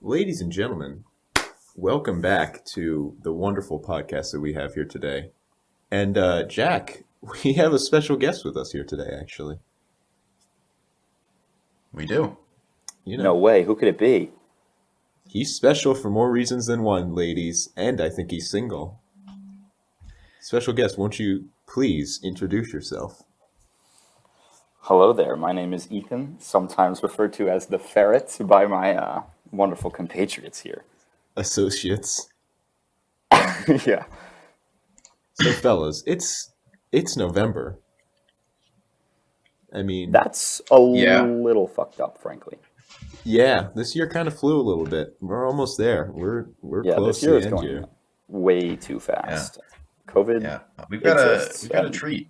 Ladies and gentlemen, welcome back to the wonderful podcast that we have here today. And Jack, we have a special guest with us here today, actually. We do. No way. Who could it be? He's special for more reasons than one, ladies, and I think he's single. Special guest, won't you please introduce yourself? Hello there. My name is Ethan, sometimes referred to as the Ferret by my wonderful compatriots here. Associates. Yeah. So, fellas, it's November. I mean, That's a little fucked up, frankly. yeah, this year kind of flew a little bit. We're almost there. We're close this year to is the end going here. way too fast. COVID. Yeah, we've got a treat.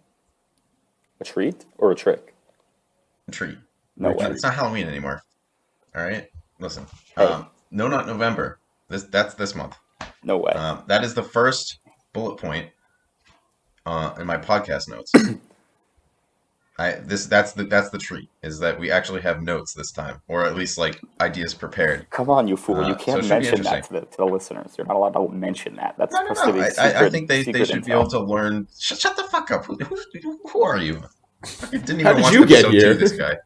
A treat or a trick? A treat. No way. It's not Halloween anymore. All right, listen. Hey. No, not November. That's this month. No way. That is the first bullet point in my podcast notes. That's the treat, is that we actually have notes this time, or at least like ideas prepared. Come on, you fool! You so can't it should be mention that interesting. to the listeners. You're not allowed to mention that. That's No. supposed to be secret. I think they secret should be intel. able to learn. Shut the fuck up. Who are you? I didn't even How did watch you get episode here? 2, this guy.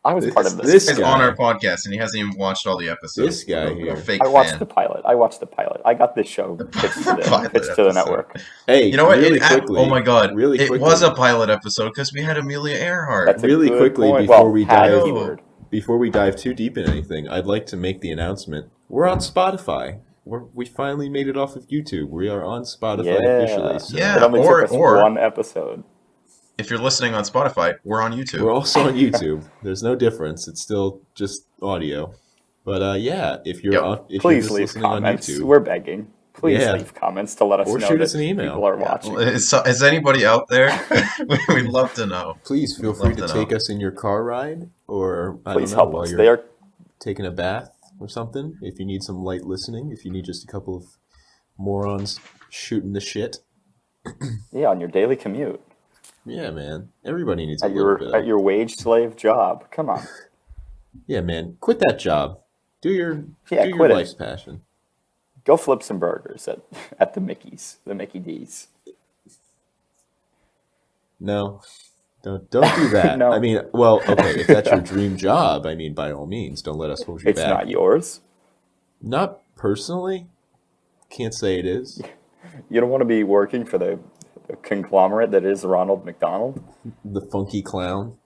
I was part of this. This He's guy. on our podcast and he hasn't even watched all the episodes. This guy What a here. fake I watched fan. the pilot. I got this show pitched to the episode. network. Hey, You know what? really quickly. Oh my god! Really it quickly. was a pilot episode because we had Amelia Earhart. That's a Really good quickly, point. before Well, we had dive- keyword. Before we dive too deep in anything, I'd like to make the announcement. We're on Spotify. We finally made it off of YouTube. We are on Spotify Yeah. officially. So Yeah. It only or- took us or- one episode. If you're listening on Spotify, we're on YouTube. We're also on YouTube. There's no difference. It's still just audio. But yeah, if you're Yep. on, if you're Please just leave listening comments. on YouTube, We're begging. Please Yeah. leave comments to let us Or know shoot that us an email. people are watching. Is anybody out there? We'd love to know. please feel Love free to to know. take us in your car ride, or I Please don't know, help while us. you're They are taking a bath or something. If you need some light listening, if you need just a couple of morons shooting the shit. on your daily commute Yeah, man. Everybody needs a at little bit. your wage slave job. Come on. Yeah, man. Quit that job. Do your Quit it. life's passion. Go flip some burgers at the Mickey's, the Mickey D's. No. Don't do that. No. I mean, well, okay, if that's your dream job, I mean, by all means, don't let us hold you It's back. not yours. Not personally. Can't say it is. You don't want to be working for the conglomerate that is Ronald McDonald. The funky clown.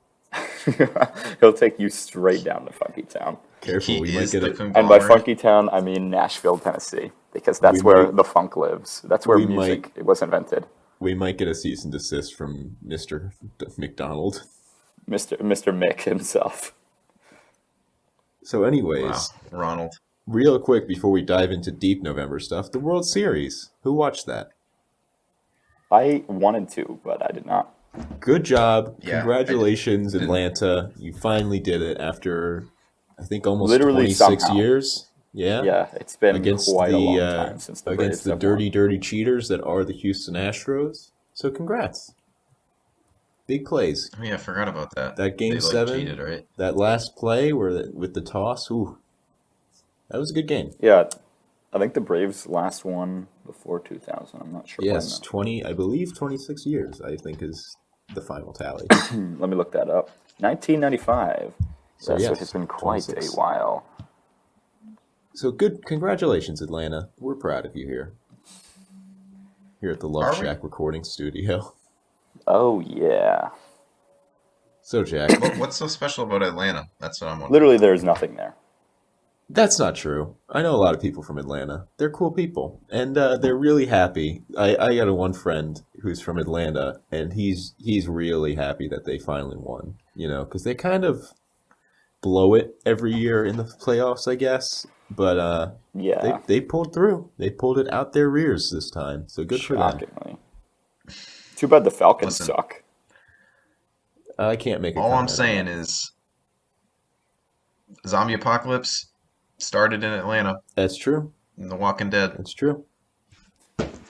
He'll take you straight down to Funky Town. Careful, He we might is get the it. And by Funky Town, I mean Nashville, Tennessee, because that's We where might- the funk lives. That's where we music was invented. We might get a cease and desist from Mr. McDonald. Mr. Mick himself. So, anyways, Wow, Ronald. real quick before we dive into deep November stuff, the World Series. Who watched that? I wanted to, but I did not. Good job. Yeah, Congratulations, I did. Atlanta. You finally did it after, I think, almost Literally 26 somehow. years. Yeah? Yeah, it's been Against quite a long the time since the against Braves the have dirty, won. dirty cheaters that are the Houston Astros. So congrats. Big plays. Oh yeah, I forgot about that. That game They, 7, cheated, right? that last play with the toss, ooh, that was a good game. Yeah, I think the Braves last won before 2000. I'm not sure. Yes, 26 years, I think, is the final tally. when. Let me look that up. 1995. So, So yes, it's been quite 26. a while. So good, congratulations, Atlanta. We're proud of you here. Here at the Love Are we? Shack recording studio. Oh yeah. So, Jack, What's so special about Atlanta? That's what I'm wondering. Literally, there's nothing there. that's not true. I know a lot of people from Atlanta. They're cool people, and they're really happy. I got one friend who's from Atlanta, and he's really happy that they finally won. You know, because they kind of blow it every year in the playoffs, I guess. But Yeah. they pulled through. They pulled it out their rears this time. So good for them. Shockingly. Too bad the Falcons Listen. suck. I can't make a All I'm comment on saying that. is, zombie apocalypse started in Atlanta, That's true. in The Walking Dead. That's true.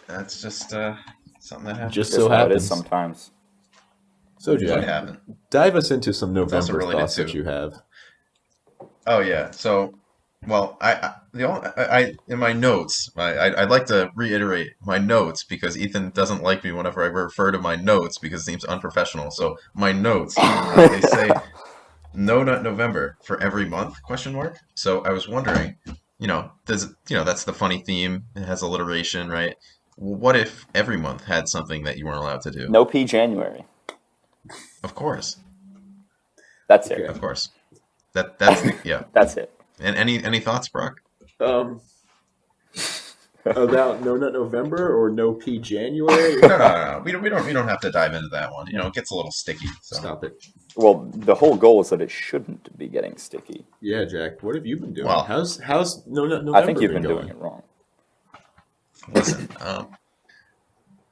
That's just something that happened. Just Just so how it happens. is sometimes. So, What Jack, happened? dive us into some also November related thoughts that to- you have. Oh yeah, so Well, I in my notes, I'd like to reiterate my notes because Ethan doesn't like me whenever I refer to my notes because it seems unprofessional. So my notes, they say No Nut November for every month? Question mark. So I was wondering, that's the funny theme. It has alliteration, right? What if every month had something that you weren't allowed to do? No P January. Of course, That's Okay. it. of course. That's the yeah. That's it. And any thoughts, Brock? Um, about No Nut November or No P January? No. We don't have to dive into that one. It gets a little sticky. So Stop it. Well, the whole goal is that it shouldn't be getting sticky. Yeah, Jack. What have you been doing? Well, how's No Nut November I think you've been going? doing it wrong. listen.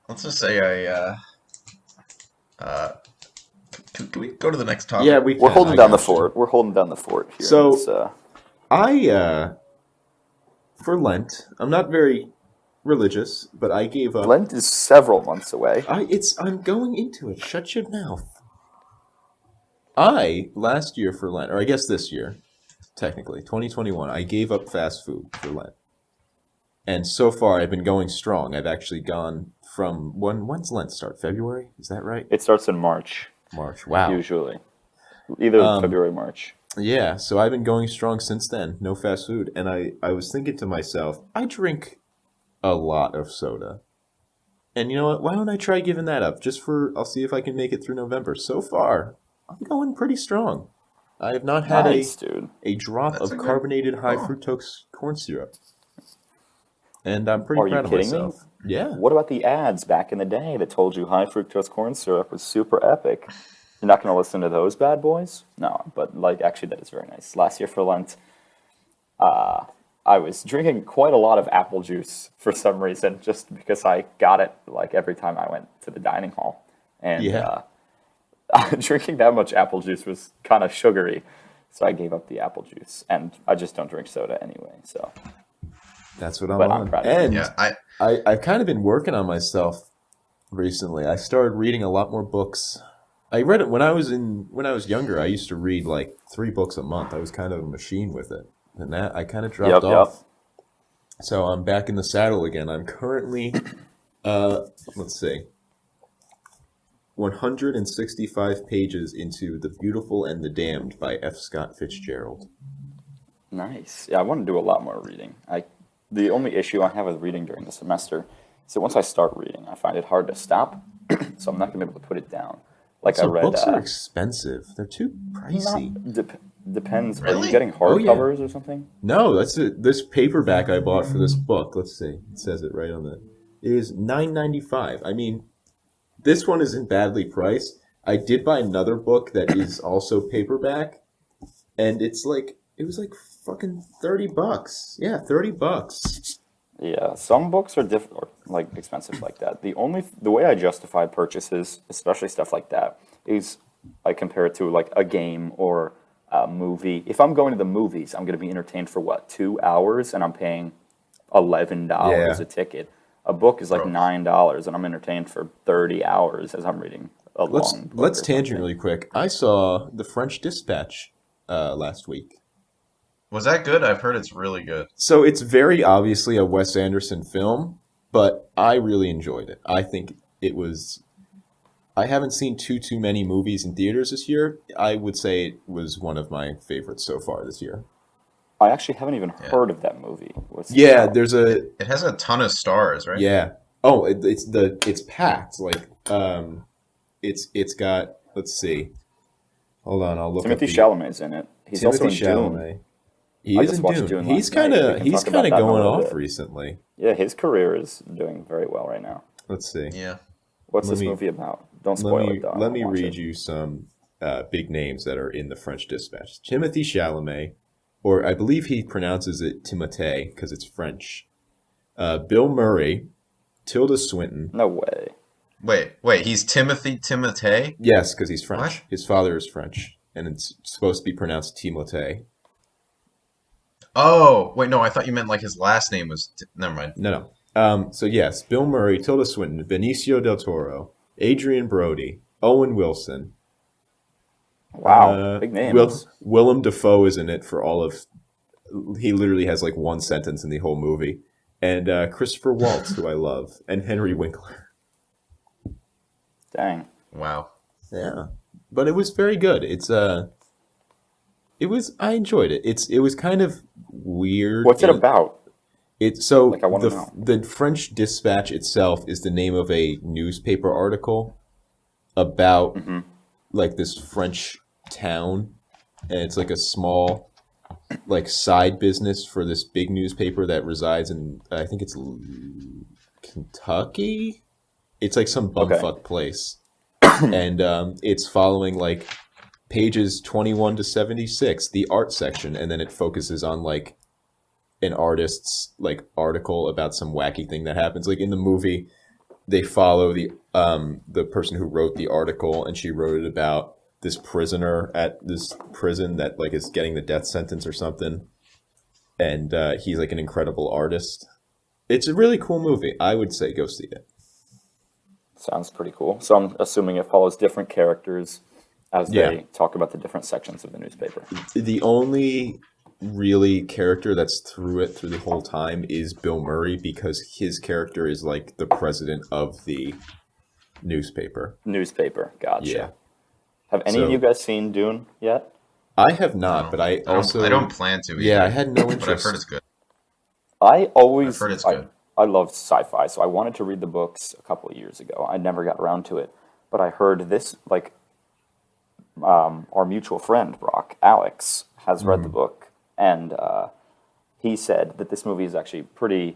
Let's just say can we go to the next topic? Yeah, We're holding down the fort. We're holding down the fort here. So- I for Lent, I'm not very religious, but I gave up. Lent is several months away. I'm going into it. Shut your mouth. Last year for Lent, or I guess this year, technically, 2021, I gave up fast food for Lent. And so far, I've been going strong. I've actually gone from, when's Lent start? February? Is that right? It starts in March, March. Wow. usually. Either February or March. Yeah, so I've been going strong since then. No fast food. And I was thinking to myself, I drink a lot of soda. And you know what? Why don't I try giving that up? I'll see if I can make it through November. So far, I'm going pretty strong. I have not had Nice, dude. a drop That's of a good- carbonated high oh. fructose corn syrup. And I'm pretty Are you proud of kidding me? myself. Yeah. What about the ads back in the day that told you high fructose corn syrup was super epic? You're not going to listen to those bad boys? No, but actually that is very nice. Last year for Lent, I was drinking quite a lot of apple juice for some reason, just because I got it every time I went to the dining hall. And Yeah. drinking that much apple juice was kind of sugary, so I gave up the apple juice. And I just don't drink soda anyway, so. That's what I'm But I'm on. proud of you. And Yeah, I've kind of been working on myself recently. I started reading a lot more books. I read it when I was younger. I used to read 3 books a month. I was kind of a machine with it, and that I kind of dropped off. So I'm back in the saddle again. I'm currently, let's see, 165 pages into The Beautiful and the Damned by F. Scott Fitzgerald. Nice. Yeah, I want to do a lot more reading. The only issue I have with reading during the semester is that once I start reading, I find it hard to stop, so I'm not going to be able to put it down. I read. Books are expensive. They're too pricey. Depends. Are Really? you getting Oh, yeah. hardcovers or something? No, that's it. This paperback I bought for this book. Let's see. It says it right on the. It is $9.95. I mean, this one isn't badly priced. I did buy another book that is also paperback, and it was fucking $30. Yeah, $30. Yeah, some books are expensive like that. The way I justify purchases, especially stuff like that, is I compare it to a game or a movie. If I'm going to the movies, I'm going to be entertained for 2 hours, and I'm paying $11 a ticket. A book is $9, and I'm entertained for 30 hours as I'm reading a long book. Let's or tangent something. really quick. I saw The French Dispatch last week. was that good? I've heard it's really good. So it's very obviously a Wes Anderson film, but I really enjoyed it. I think it was. I haven't seen too many movies in theaters this year. I would say it was one of my favorites so far this year. I actually haven't even heard of that movie. What's it Yeah, about? there's a It has a ton of stars, right? yeah. Oh, it's packed. It's got. Let's see. Hold on, I'll look. Timothy up the, Chalamet's in it. He's also in Dune. Chalamet. He I is just in watched Dune. Dune He's last night. kind We of can he's talk about kind of that in a going little off bit. recently. Yeah, his career is doing very well right now. Let's see. Yeah. What's Let this me- movie about? Don't spoil it, though. I Let me won't watch read it. you some big names that are in the French Dispatch. Timothy Chalamet, or I believe he pronounces it Timothée because it's French. Bill Murray, Tilda Swinton. No way. Wait. He's Timothée? Yes, because he's French. What? His father is French, and it's supposed to be pronounced Timothée. Oh, wait, no, I thought you meant his last name was. Never mind. No. So yes, Bill Murray, Tilda Swinton, Benicio del Toro, Adrian Brody, Owen Wilson. Wow, big names. Willem Dafoe is in it for all of he literally has like one sentence in the whole movie. And Christopher Waltz, who I love, and Henry Winkler. Dang. Wow. Yeah, but it was very good. I enjoyed it. It was kind of weird. What's it about? So Like, I wanna know. the French Dispatch itself is the name of a newspaper article about Mm-hmm. like this French town, and it's like a small like side business for this big newspaper that resides in I think it's Kentucky. It's like some Okay. bumfuck place, and it's following like pages 21 to 76, the art section, and then it focuses on like an artist's like article about some wacky thing that happens. Like in the movie, they follow the person who wrote the article, and she wrote it about this prisoner at this prison that like is getting the death sentence or something, and he's like an incredible artist. It's a really cool movie. I would say go see it. Sounds pretty cool. So I'm assuming it follows different characters as Yeah. they talk about the different sections of the newspaper. The only really character that's through the whole time is Bill Murray, because his character is like the president of the newspaper. Gotcha. Yeah. Have any of So- you guys seen Dune yet? I have not, No, but I also I don't plan to. Either, Yeah, I had no but interest. I've heard it's good. I've heard it's good. I love sci-fi, so I wanted to read the books a couple of years ago. I never got around to it, but I heard this like our mutual friend Brock, Alex, has read the book, and he said that this movie is actually pretty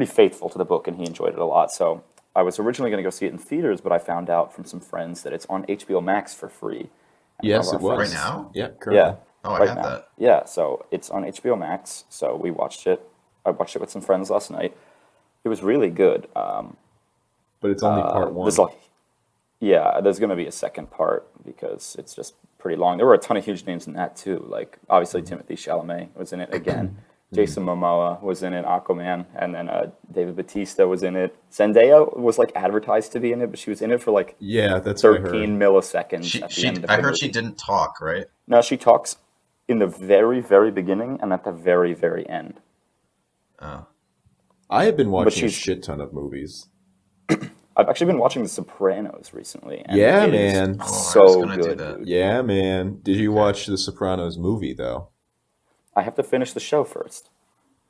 faithful to the book, and he enjoyed it a lot. So I was originally going to go see it in theaters, but I found out from some friends that it's on HBO Max for free. And Yes, one it of our was. Right friends- now? Yeah, currently. Yeah. Oh, I right have now. that. Yeah, so it's on HBO Max. So we watched it. I watched it with some friends last night. It was really good. But it's only part one. There's going to be a second part because it's just pretty long. There were a ton of huge names in that too. Like obviously Timothy Chalamet was in it again. Jason Momoa was in it, Aquaman, and then David Bautista was in it. Zendaya was like advertised to be in it, but she was in it for like Yeah, that's what I 13 heard. milliseconds at the end of I the heard movie. she didn't talk, right? No, she talks in the very, very beginning and at the very, very end. Oh. I have been watching a she's- shit ton of movies. I've actually been watching The Sopranos recently. And Yeah, it is man. Oh, I was so gonna do good, that. dude. Yeah, man. Did you watch the Sopranos movie though? I have to finish the show first.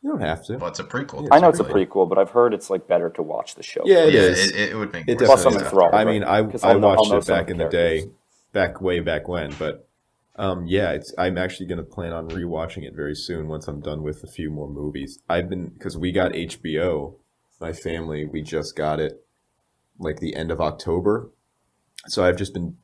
You don't have to. Well, it's a prequel. Yeah, I know it's a really. prequel, but I've heard it's like better to watch the show. Yeah, it Yeah, is. it would make It more Plus, sense. I'm definitely is. enthralled, I mean, right? 'Cause I I'll know watched some it of back the in the characters. day, way back when. But I'm actually going to plan on rewatching it very soon once I'm done with a few more movies. Because we got HBO, my family, we just got it like the end of October. So I've just been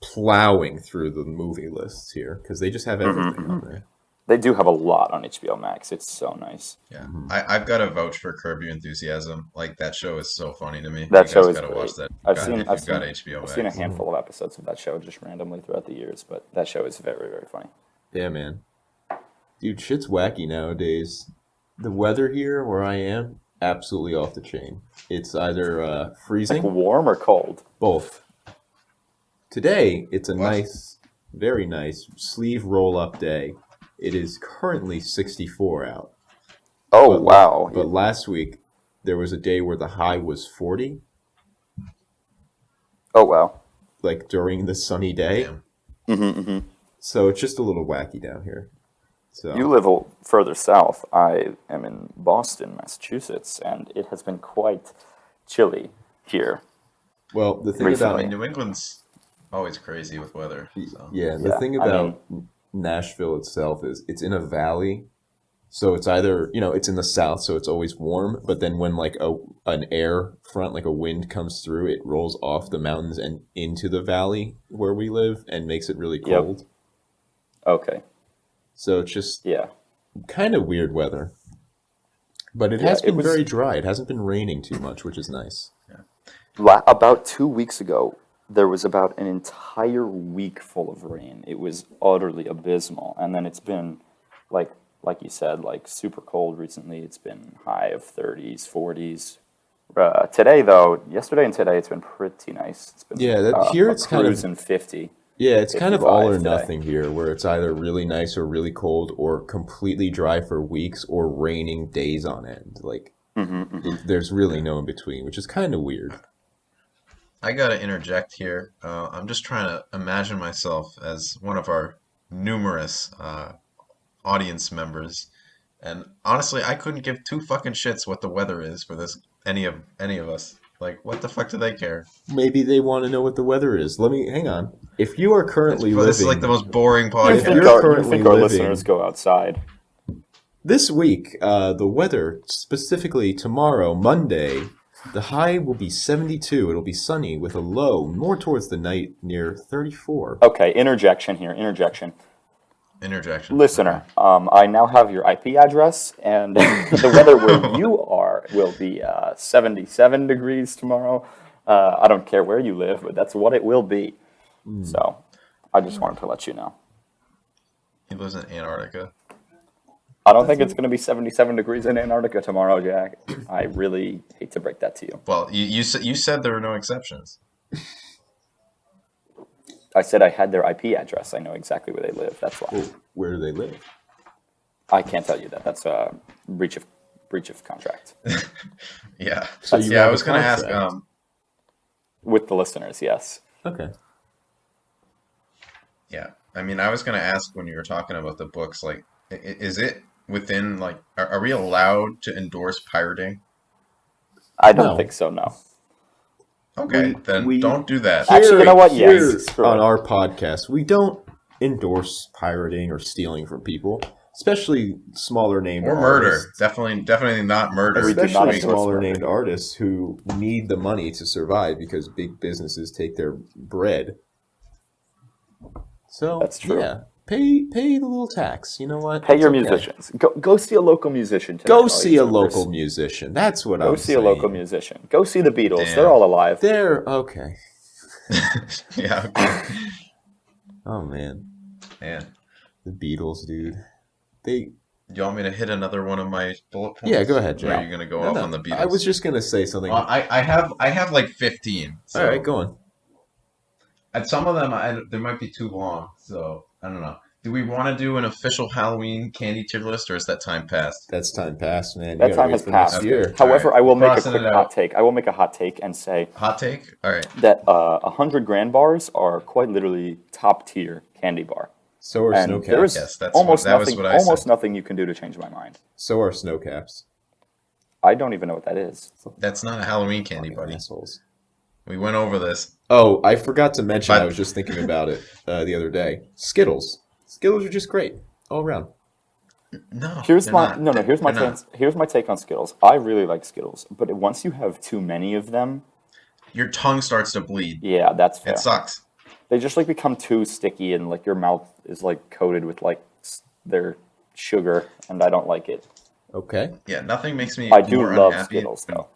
plowing through the movie lists here because they just have everything on there. They do have a lot on HBO Max. It's so nice. Yeah, I've got to vouch for Curb Your Enthusiasm. Like that show is so funny to me. That You show guys is gotta great. watch that. I've if seen you've got HBO I've Max. seen a handful of episodes of that show just randomly throughout the years, but that show is very, very funny. Yeah, man. Dude, shit's wacky nowadays. The weather here where I am, absolutely off the chain. It's either Like freezing, warm or cold? both. Today, it's a What? nice, very nice sleeve roll-up day. It is currently 64 out. Oh, But wow. But last week, there was a day where the high was 40, Oh, wow. like during the sunny day. Damn. So it's just a little wacky down here. So You live further south. I am in Boston, Massachusetts, and it has been quite chilly here. well, the thing Recently. I about mean, New England's always crazy with weather. So. Yeah, the Yeah, thing I about Nashville itself is it's in a valley, so it's either it's in the south, so it's always warm. But then when like an air front, like a wind comes through, it rolls off the mountains and into the valley where we live and makes it really Yep. cold. Okay. So it's just Yeah. kind of weird weather. But it Yeah, has it been was- very dry. It hasn't been raining too much, which is nice. About 2 weeks ago, there was about an entire week full of rain. It was utterly abysmal, and then it's been like you said, like super cold recently. It's been high of 30s, 40s. Today, though, yesterday and today, it's been pretty nice. It's been Yeah, here it's kind of- cruising 50. Yeah, it's kind of all or today. nothing here, where it's either really nice or really cold, or completely dry for weeks, or raining days on end. Like, there's really no in between, which is kind of weird. I gotta interject here. I'm just trying to imagine myself as one of our numerous audience members, and honestly, I couldn't give two fucking shits what the weather is for this any of us. Like, what the fuck do they care? Maybe they want to know what the weather is. Hang on. If you are currently This is like living the most boring You podcast. think you're our, you currently think our living- listeners go outside? this week, the weather, specifically tomorrow, Monday, the high will be 72. It'll be sunny with a low more towards the night near 34. Okay, interjection here. Interjection. Okay. Listener, I now have your IP address, and the weather where you are will be 77 degrees tomorrow. I don't care where you live, but that's what it will be. So I just wanted to let you know. He lives in Antarctica. I don't think it's going to be 77 degrees in Antarctica tomorrow, Jack. I really hate to break that to you. Well, you said there were no exceptions. I said I had their IP address. I know exactly where they live. That's why. Well, where do they live? I can't tell you that. That's a breach of contract. Yeah. So you I have was a gonna ask. contract. With the listeners, yes. Okay. Yeah. I mean, I was gonna ask when you were talking about the books, like, is it within like, are we allowed to endorse pirating? I don't No. think so, no. Okay, then we- don't do that. Actually, you know what? Here Yes, screw on it. our podcast, we don't endorse pirating or stealing from people, especially smaller named Or murder. artists. Definitely not murder. We do not Especially endorse smaller murder. named artists who need the money to survive because big businesses take their bread. So That's true. Yeah, pay the little tax. You know what? Pay It's your okay. musicians. Go see a local musician tonight. Go all see you a Zoomers. local musician. That's what I'm Go see saying. a local musician. Go see the Beatles. Damn. They're all alive. They're okay. Yeah. Okay. Oh man, Man, the Beatles, dude. They. do you want me to hit another one of my bullet points? Yeah, go ahead, Or are Jack. you gonna go No, off no, on the Beatles? I was just gonna say something. Well, I have like 15. So All right, go on. and some of them they might be too long. So I don't know. Do we want to do an official Halloween candy tier list, or is that time past? That's time passed, man. You That gotta time wait has for next passed. year. However, All right, I will make a crossing quick it out. hot take. I will make a hot take and say Hot take? All right. that 100 grand bars are quite literally top tier candy bar. So are And snow there is caps. Yes, that's almost that was nothing. what I Almost said. nothing you can do to change my mind. So are snow caps. I don't even know what that is. That's not a Halloween candy, Fucking buddy. assholes. We went over this. Oh, I forgot to mention. But- I was just thinking about it the other day. Skittles. Skittles are just great all around. No. Here's they're my not. no no. Here's my They're not. here's my take on Skittles. I really like Skittles, but once you have too many of them, Your tongue starts to bleed. yeah, that's fair. It sucks. They just like become too sticky, and like your mouth is like coated with like their sugar, and I don't like it. Okay. Yeah, nothing makes me I do more love unhappy Skittles than though,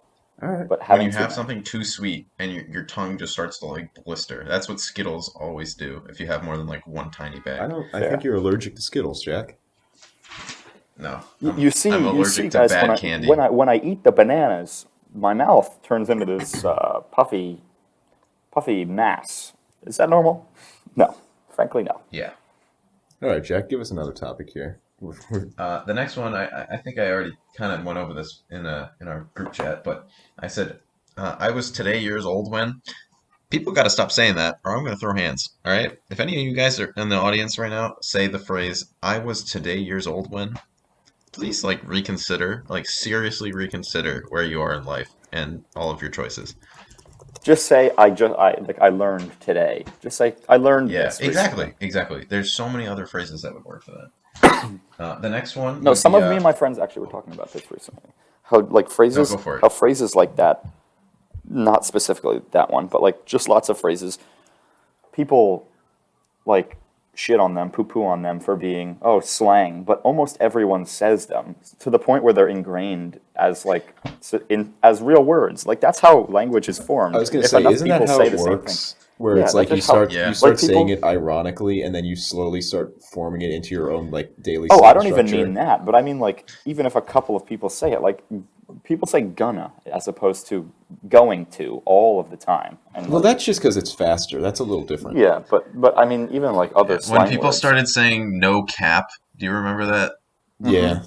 All right. but when having you too have many- something too sweet and your tongue just starts to like blister. That's what Skittles always do if you have more than like one tiny bag. I Fair. think you're allergic to Skittles, Jack. No. You see, I'm you allergic see, to guys, bad candy. when I eat the bananas, my mouth turns into this puffy mass. Is that normal? No, frankly, no. Yeah. All right, Jack. Give us another topic here. The next one, I think I already kind of went over this in our group chat, but I said I was today years old when. People got to stop saying that, or I'm going to throw hands. All right. If any of you guys are in the audience right now, say the phrase "I was today years old when." Please, like, reconsider, like, seriously reconsider where you are in life and all of your choices. Just say I learned today. Just say I learned. Yeah, this exactly, recently. exactly. There's so many other phrases that would work for that. The next one. No, would some be, of me and my friends actually were talking about this recently. How like phrases, go for it. how phrases like that, not specifically that one, but like just lots of phrases. People like shit on them, poo-poo on them for being slang, but almost everyone says them to the point where they're ingrained as like as real words. Like that's how language is formed. I was going to If say, enough isn't that people how say it the same works? thing. Where Yeah, it's that's like you just how- start Yeah. you start Like, people- saying it ironically, and then you slowly start forming it into your own like daily. Oh, I don't sentence even structure. mean that, but I mean like even if a couple of people say it, like people say gonna as opposed to going to all of the time. And Well, that's just because it's faster. That's a little different. yeah, but I mean, even like other When slang people words. started saying no cap, do you remember that? Yeah.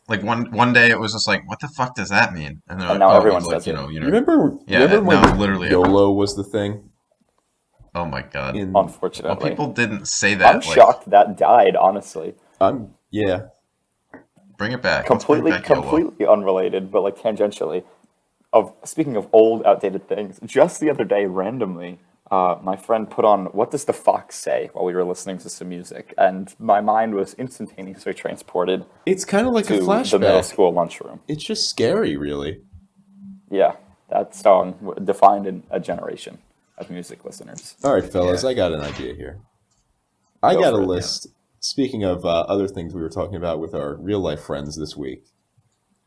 Like one day it was just like, what the fuck does that mean? And they're And like, now oh, it everyone means like, says it. You remember Yeah, when now literally YOLO was the thing? oh my God. In Well, Unfortunately, people didn't say I'm that. Like, shocked that died. Honestly, yeah. bring it back. Let's bring back YOLO. completely unrelated, but like tangentially. Speaking of old, outdated things, just the other day, randomly, my friend put on "What Does the Fox Say" while we were listening to some music, and my mind was instantaneously transported It's kind of like a to the middle flashback. school lunchroom. It's just scary, really. Yeah, that song defined a generation of music listeners. All right, fellas, Yeah. I got an idea here. I Go got a for it, list. Speaking of other things we were talking about with our real life friends this week,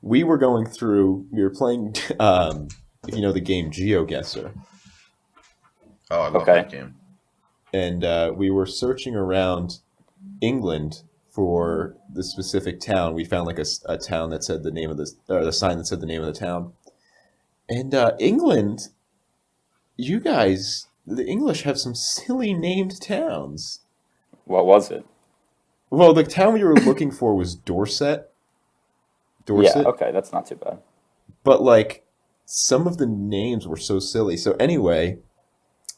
we were playing, if you know the game GeoGuessr, Oh, I love Okay. that game. and we were searching around England for the specific town. We found like a town that said the name of this, or the sign that said the name of the town. And England, the English have some silly named towns. What was it? Well, the town we were looking for was Dorset. Yeah, okay, that's not too bad. But like some of the names were so silly. So anyway,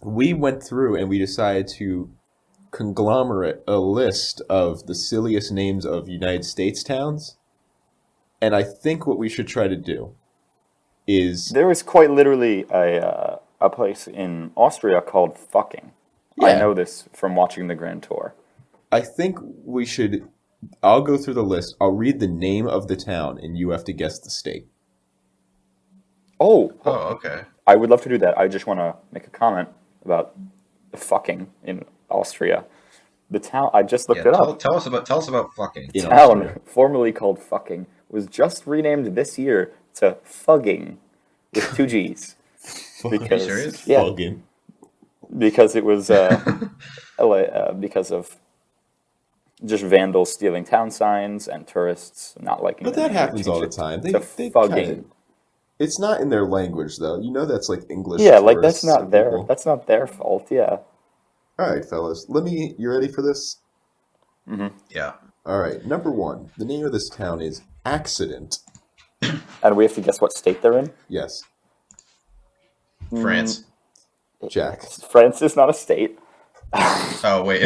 we went through and we decided to conglomerate a list of the silliest names of United States towns. And I think what we should try to do is There was quite literally a place in Austria called Fucking. I Yeah. know this from watching the Grand Tour. I think we should I'll go through the list. I'll read the name of the town and you have to guess the state. Oh, okay. I would love to do that. I just want to make a comment about the Fucking in Austria. The town, I just looked Yeah, it up. tell us about fucking. In Town, Austria. formerly called Fucking, was just renamed this year to Fugging with two G's. Are you serious? Yeah, Fucking. because it was because of just vandals stealing town signs and tourists not liking. But the that name. happens all the Changed it time. to They Fugging. kinda, it's not in their language though. You know that's like English. Yeah, like that's tourists not and their people. that's not their fault. Yeah. All right, fellas. You ready for this? Yeah. All right. Number 1. The name of this town is Accident. And we have to guess what state they're in. Yes. France. Jack. France is not a state. Oh wait.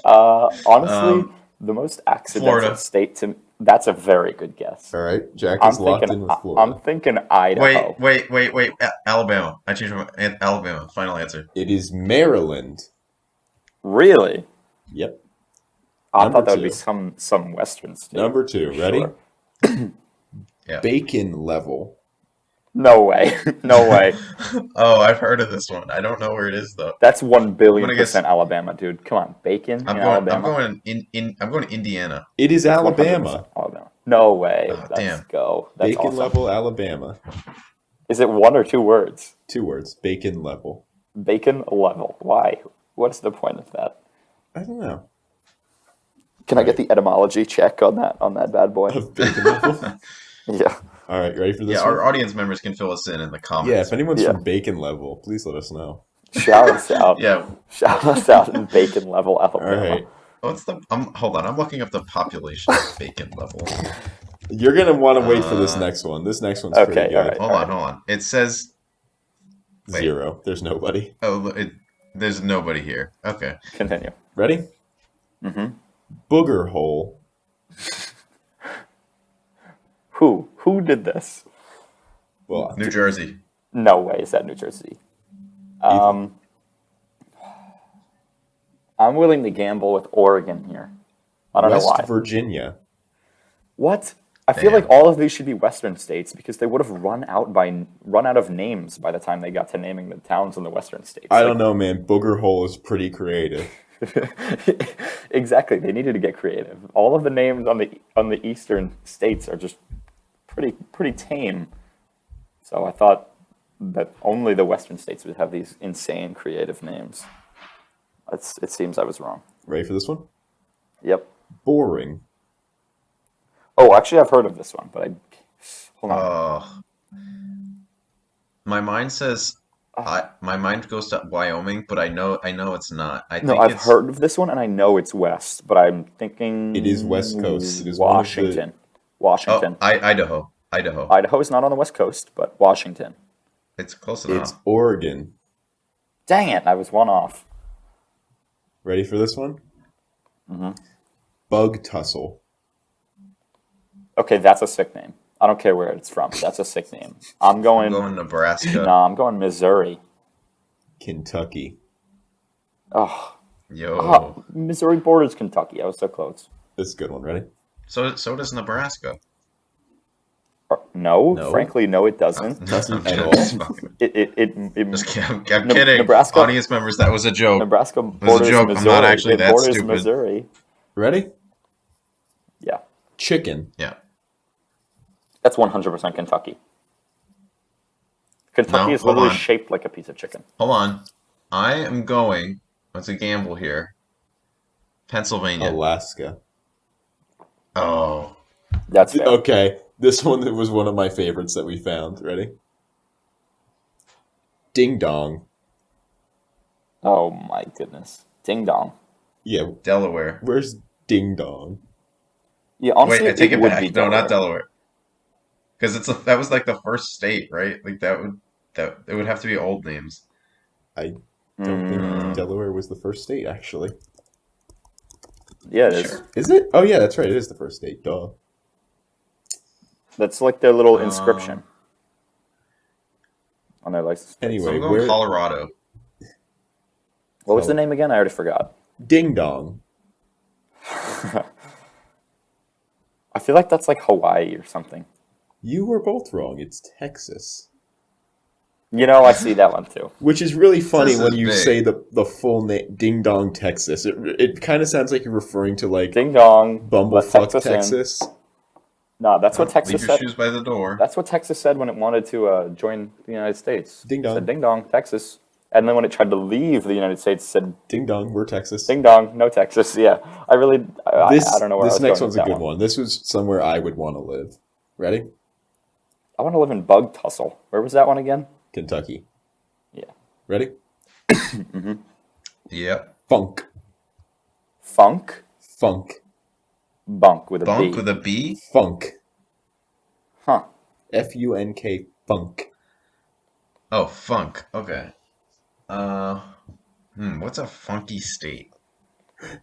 Honestly, the most accidental Florida. state to that's a very good guess. All right. Jack I'm is locked in thinking with Florida. I'm thinking Idaho. wait. Alabama. I changed my Alabama. Final answer. It is Maryland. Really? Yep. I Number thought that would be 2. some Western state. Number 2. Ready? Sure. Yeah. Bacon level. No way. No way. Oh, I've heard of this one. I don't know where it is though. That's 1,000,000,000% I'm gonna guess- Alabama, dude. Come on, bacon in I'm Alabama. going to Indiana. It is That's 100% Alabama. Alabama. No way. Oh, Let's damn. go. That's Bacon awesome. level, Alabama. Is it 1 or 2 words? 2 words. Bacon level. Bacon level. Why? What's the point of that? I don't know. Can I get the etymology check on that bad boy? Of bacon level. Yeah. All right. Ready for this Yeah, one? our audience members can fill us in the Yeah. comments. If anyone's Yeah. from bacon level, please let us know. Shout us out. Yeah. Shout us out in bacon level All Alabama. right. What's the? Hold on. I'm looking up the population of bacon level. You're gonna want to wait for this next one. This next one's Okay, pretty good. all right. Hold on. It says. Wait. 0. There's nobody. Oh, there's nobody here. Okay. Continue. Ready? Mm-hmm. Booger hole. Who did this? Well, New Jersey. No way is that New Jersey. Ethan. I'm willing to gamble with Oregon here. I don't West know why. Virginia. What? I feel Damn. like all of these should be Western states because they would have run out of names by the time they got to naming the towns in the Western states. I don't know, man. Booger hole is pretty creative. Exactly. They needed to get creative. All of the names on the eastern states are just pretty tame. So I thought that only the western states would have these insane creative names. It seems I was wrong. Ready for this one? Yep. Boring. Oh, actually, I've heard of this one, but Hold on. My mind says Ah. my mind goes to Wyoming, but I know it's not. I No, think I've it's heard of this one, and I know it's west, but I'm thinking It is West Coast. It is one of the- Washington. Washington. Idaho. Idaho is not on the west coast, but Washington. It's close It's enough. Oregon. Dang it! I was one off. Ready for this one? Mm-hmm. Bug tussle. Okay, that's a sick name. I don't care where it's from. That's a sick name. I'm I'm going. going Nebraska. Nah, I'm going Missouri. Kentucky. Oh, Yo. Missouri borders Kentucky. I was so close. This is a good one. Ready? So does Nebraska. No, No. frankly, no, it doesn't. Doesn't at all. Just fucking- It just kidding. I'm kidding. Nebraska- Audience members, that was a joke. Nebraska was a borders joke. I'm Missouri. not actually It that borders stupid. Missouri. Ready? Yeah, Chicken. Yeah. that's 100% Kentucky. Kentucky No, is hold literally on. shaped like a piece of chicken. Hold on. I am going. Let's a gamble here. Pennsylvania. Alaska. Oh. That's fair. Okay. This one was one of my favorites that we found. Ready? Ding dong. Oh my goodness. Ding dong. Yeah. Delaware. Where's ding dong? Yeah, honestly, Wait, I take it would back. be No, not Delaware. Delaware. Because that was like the first state, right? Like that it would have to be old names. I don't think Mm, Delaware was the first state, actually. yeah, it is. Sure. Is it? Oh, yeah, that's right. It is the first state. Duh. That's like their little inscription on their license plate. Anyway, So I'm going where- Colorado. What was the name again? I already forgot. Ding dong. I feel like that's like Hawaii or something. You were both wrong. It's Texas. You know, I see that one too. Which is really funny This when is you big. say the full name, Ding Dong, Texas. It kind of sounds like you're referring to like Ding dong. Bumblefuck, let Texas. in. No, that's what Texas Leave your said. shoes by the door. That's what Texas said when it wanted to join the United States. Ding It dong. said ding dong, Texas. And then when it tried to leave the United States, it said Ding Dong, we're Texas. ding dong, no Texas. Yeah, I really, I don't know where I This was next going one's with a that good one. This was somewhere I would want to live. Ready? I want to live in Bug Tussle. Where was that one again? Kentucky. Yeah. Ready? Yep. Funk. Funk? Funk. Bunk with a Bunk B. with a B? Funk. Huh. Funk. Funk. Oh, funk. Okay. What's a funky state?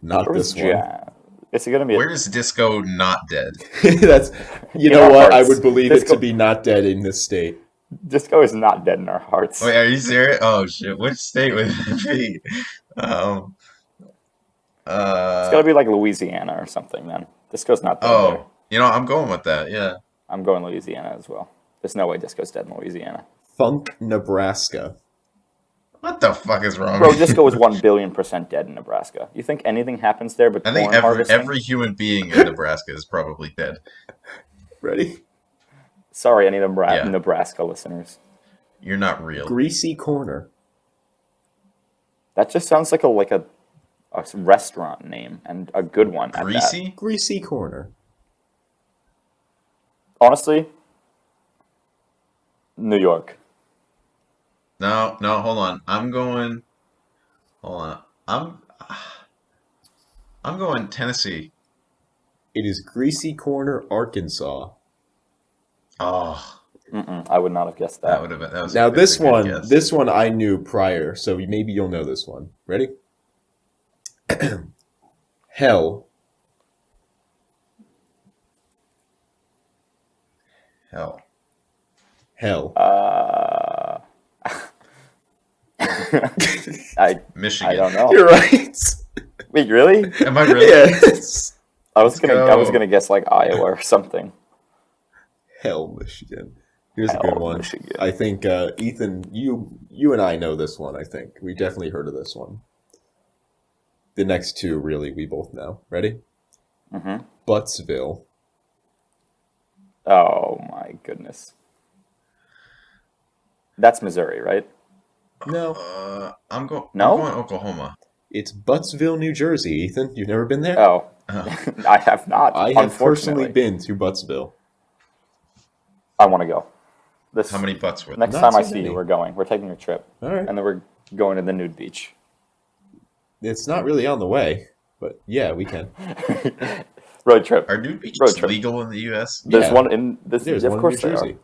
Not Where was this one. jazz? Is it going to be Where is disco not dead? That's you In know our what? I hearts. would believe it Disco- to be not dead in this state. Disco is not dead in our hearts. Wait, are you serious? Oh shit! Which state would it be? Um. It's got to be like Louisiana or something, then. Disco's not dead there. Oh, I'm going with that. Yeah. I'm going Louisiana as well. There's no way disco's dead in Louisiana. Funk, Nebraska. What the fuck is wrong? Bro, with you? disco is 1,000,000,000% dead in Nebraska. You think anything happens there but I think corn harvesting? every human being in Nebraska is probably dead. Ready? Sorry, any Yeah. Nebraska listeners. You're not real. Greasy Corner. That just sounds like a restaurant name, and a good one at that. Greasy? Greasy Corner. Honestly, New York. No, hold on. Hold on. I'm going Tennessee. It is Greasy Corner, Arkansas. Oh, I would not have guessed that that. would have been. That was Now that's a good guess. this one I knew prior, so maybe you'll know this one. Ready? Hell. Hell. Hell. I Michigan. don't know. You're right. Wait, really? Am I really? Yes. I was go. gonna guess like Iowa or something. Hell, Michigan. Here's a Hell, good one. Michigan. I think Ethan, you and I know this one. I think we definitely heard of this one. The next two, really, we both know. Ready? Mm-hmm. Buttsville. Oh my goodness. That's Missouri, right? No, I'm going Oklahoma. it's Buttsville, New Jersey. Ethan, you've never been there? Oh, Oh. I have not. I have unfortunately. personally been to Buttsville. I want to go. How many butts with? Next Not time I too see many. you, we're going. We're taking a trip. All right. And then we're going to the nude beach. It's not really on the way, but yeah, we can. Road trip. Are nude Road beaches trip. legal in the U.S.? There's Yeah. one in this. There's of one in course New they are. Jersey.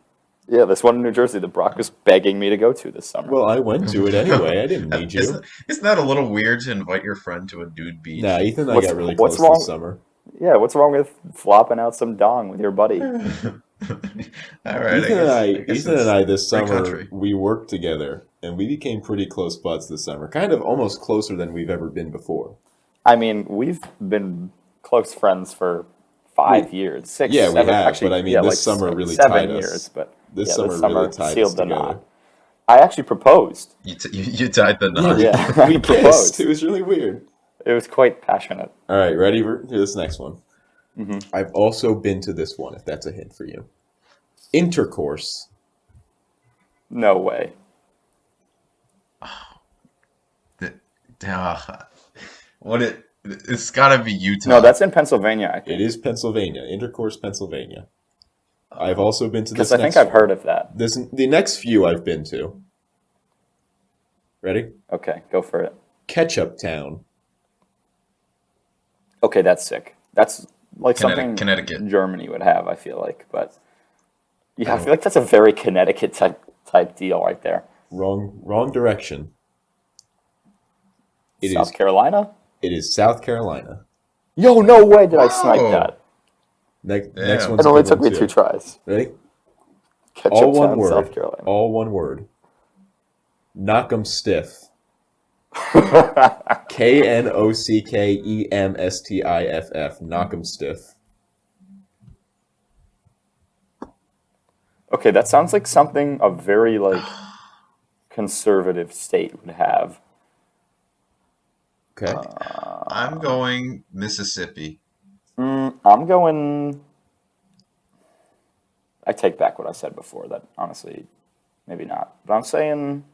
Yeah, there's one in New Jersey that Brock was begging me to go to this summer. Well, I went to it anyway. I didn't need you. Isn't that a little weird to invite your friend to a nude beach? Nah, Ethan and I What's- got really what's close wrong- this summer. Yeah, what's wrong with flopping out some dong with your buddy? All right, Ethan and guess Ethan and I this free summer country. we worked together and we became pretty close buds this summer. Kind of almost closer than we've ever been before. I mean, we've been close friends for 5 years, 6, Yeah, we 7, have, actually, but I mean, yeah, this like summer really 7 tied us. years, but This yeah, summer really tied sealed us the together. knot. I actually proposed. You tied the knot. Yeah, we I kissed. proposed. It was really weird. It was quite passionate. All right, ready for this next one? Mm-hmm. I've also been to this one, if that's a hint for you. Intercourse. No way. It's got to be Utah. No, that's in Pennsylvania, I think. It is Pennsylvania. Intercourse, Pennsylvania. I've also been to this Because I think next I've one. heard of that. The next few I've been to. Ready? Okay, go for it. Ketchup Town. Okay, that's sick. That's like something Connecticut. Germany would have, I feel like. But yeah, I feel like that's a very Connecticut type deal right there. Wrong direction. It South is. Carolina? It is South Carolina. Yo, no way did I snipe Whoa. that. Next Damn. one's It a only good took one, me too. 2 tries. Ready? Ketchup All one Town, word. South Carolina. All one word. Knock 'em stiff. KNOCKEMSTIFF. Knock 'em stiff. Okay, that sounds like something a very like conservative state would have. Okay. I'm going Mississippi. I'm going. I take back what I said before. That honestly, maybe not. But I'm saying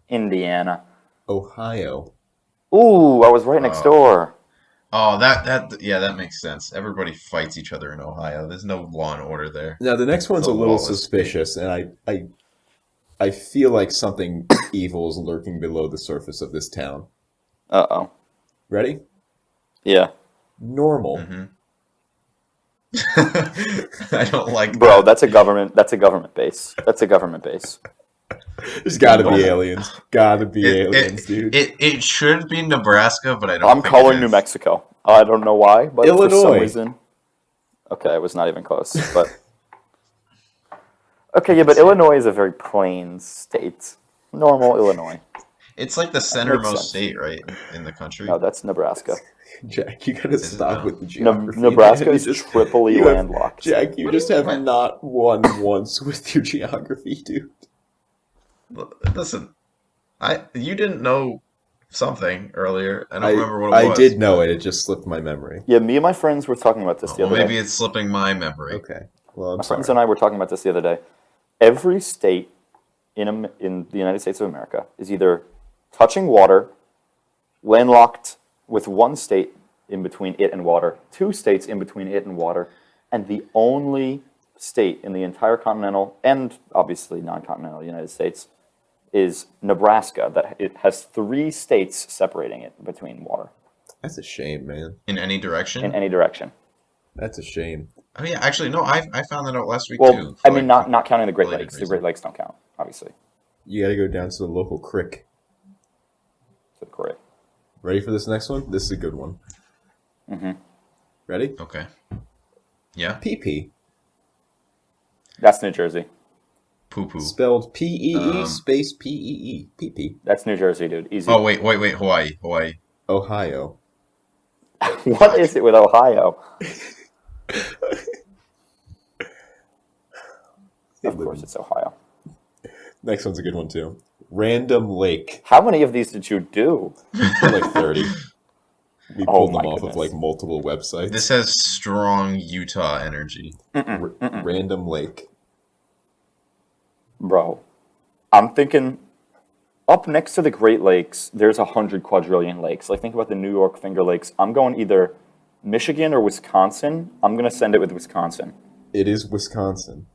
Indiana. Ohio. Ooh, I was right next door. Oh, that makes sense. Everybody fights each other in Ohio. There's no law and order there. Now the next one's It's a a little lawless suspicious, and I feel like something evil is lurking below the surface of this town. Uh-oh. Ready? Yeah. Normal. Mm-hmm. I don't like Bro, that. that's a government base. That's a government base. There's got to be aliens. Got to be aliens, dude. It should be Nebraska, but I don't. I'm think calling it New is. Mexico. I don't know why, but for some Illinois. reason. Okay, it was not even close, but okay, yeah, but Illinois is a very plain state. Normal Illinois. It's like the sense. centermost state, right, in the country. No, that's Nebraska. Jack, you gotta stop not. with the geography. Nebraska man. is You just- triply you have- landlocked. Jack, you just have not won once with your geography, dude. Listen, you didn't know something earlier. I don't remember what it I was. did know it. It just slipped my memory. Yeah, me and my friends were talking about this the Well, other maybe day. it's slipping my memory. Okay. Well, I'm My sorry. friends and I were talking about this the other day. Every state in the United States of America is either touching water, landlocked with one state in between it and water, 2 states in between it and water, and the only state in the entire continental and obviously non-continental United States is Nebraska. That it has 3 states separating it between water That's a shame, man. In any direction? in any direction. That's a shame. Oh yeah, actually no. I found that out last week Well, too. I for, mean, like, not counting the Great related Lakes. The reasons. Great Lakes don't count, obviously. You gotta go down to the local creek. So correct. Ready for this next one? This is a good one. Mm-hmm. Ready? Okay. Yeah. PP. That's New Jersey. Poo poo. Spelled P-E-E Um, space P-E-E. PP. That's New Jersey, dude. Easy. Oh wait. Hawaii. Ohio. What is it with Ohio? Of course, it's Ohio. Next one's a good one, too. Random Lake. How many of these did you do? Like 30. We Oh pulled my them off of goodness. like multiple websites. This has strong Utah energy. Random Lake. Bro, I'm thinking up next to the Great Lakes, there's 100 quadrillion lakes. Like, think about the New York Finger Lakes. I'm going either Michigan or Wisconsin. I'm going to send it with Wisconsin. It is Wisconsin.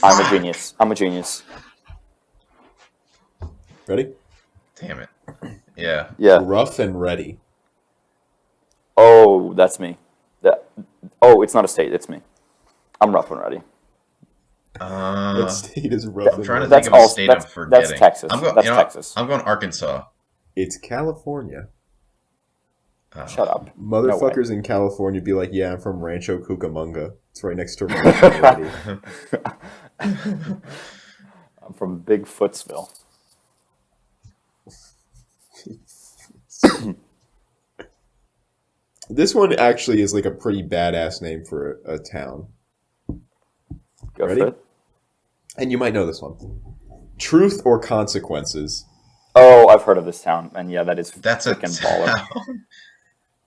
I'm a genius. I'm a genius. Ready? Damn it. Yeah. Yeah. Rough and ready. Oh, that's me. It's not a state. It's me. I'm rough and ready. What state is rough I'm and trying to ready? think of a state I'm forgetting. That's Texas. That's Texas. I'm going Arkansas. It's California. Shut up. Motherfuckers in California be like, yeah, I'm from Rancho Cucamonga. It's right next to Rough and Ready. I'm from Big Footsville. This one actually is like a pretty badass name for a town. Go Ready? for it. And you might know this one. Truth or Consequences. Oh, I've heard of this town, and yeah, that's a freaking baller.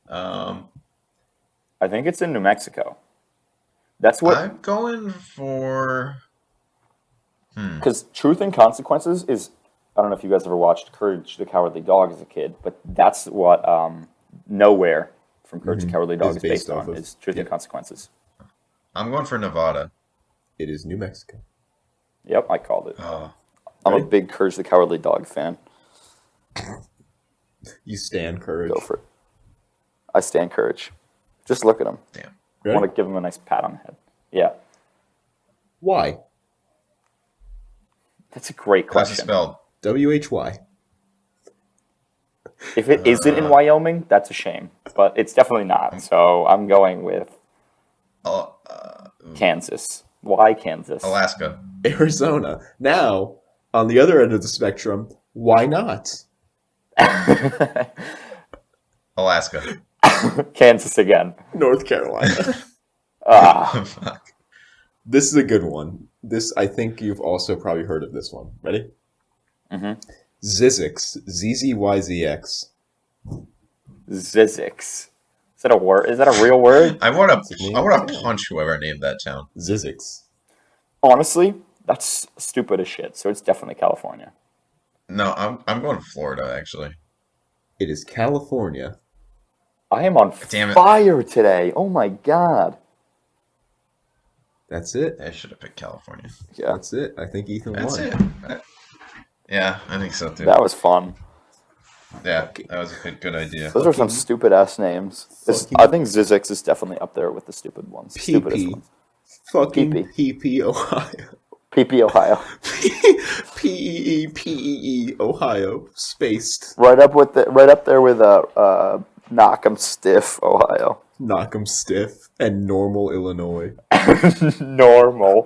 town. I think it's in New Mexico. That's what. I'm going for. Because Truth and Consequences is. I don't know if you guys ever watched Courage the Cowardly Dog as a kid, but that's what Nowhere from Courage the Cowardly Dog is based on. Is Truth and Consequences. I'm going for Nevada. It is New Mexico. Yep, I called it. Oh. I'm a big Courage the Cowardly Dog fan. You stand Courage. Go for it. I stand Courage. Just look at him. Damn. I want to give him a nice pat on the head. Yeah. Why? That's a great How's it question. spelled? WHY. If it isn't in Wyoming, that's a shame. But it's definitely not. So I'm going with Kansas. Why Kansas? Alaska. Arizona. Now, on the other end of the spectrum, why not? Alaska. Kansas again. North Carolina. Fuck. This is a good one. I think you've also probably heard of this one. Ready? Mm-hmm. Zizix. ZZYZX. Zizix. Is that a word? Is that a real word? I want to punch whoever named that town. Zizix. Honestly, that's stupid as shit. So it's definitely California. No, I'm going to Florida, actually. It is California. I am on Damn it. fire today. Oh my god. That's it. I should have picked California. Yeah, That's it. I think Ethan That's won. it. Yeah, I think so, too. that was fun. Yeah, that was a good idea. Those are some stupid ass names. I think Zizix is definitely up there with the stupid ones. Stupidest PP. ones. Fucking PP. PP, Ohio. PP, Ohio. P-E-E, Ohio. Spaced. Right up there with Knock 'em Stiff, Ohio. Knock 'em Stiff. And Normal, Illinois. Normal.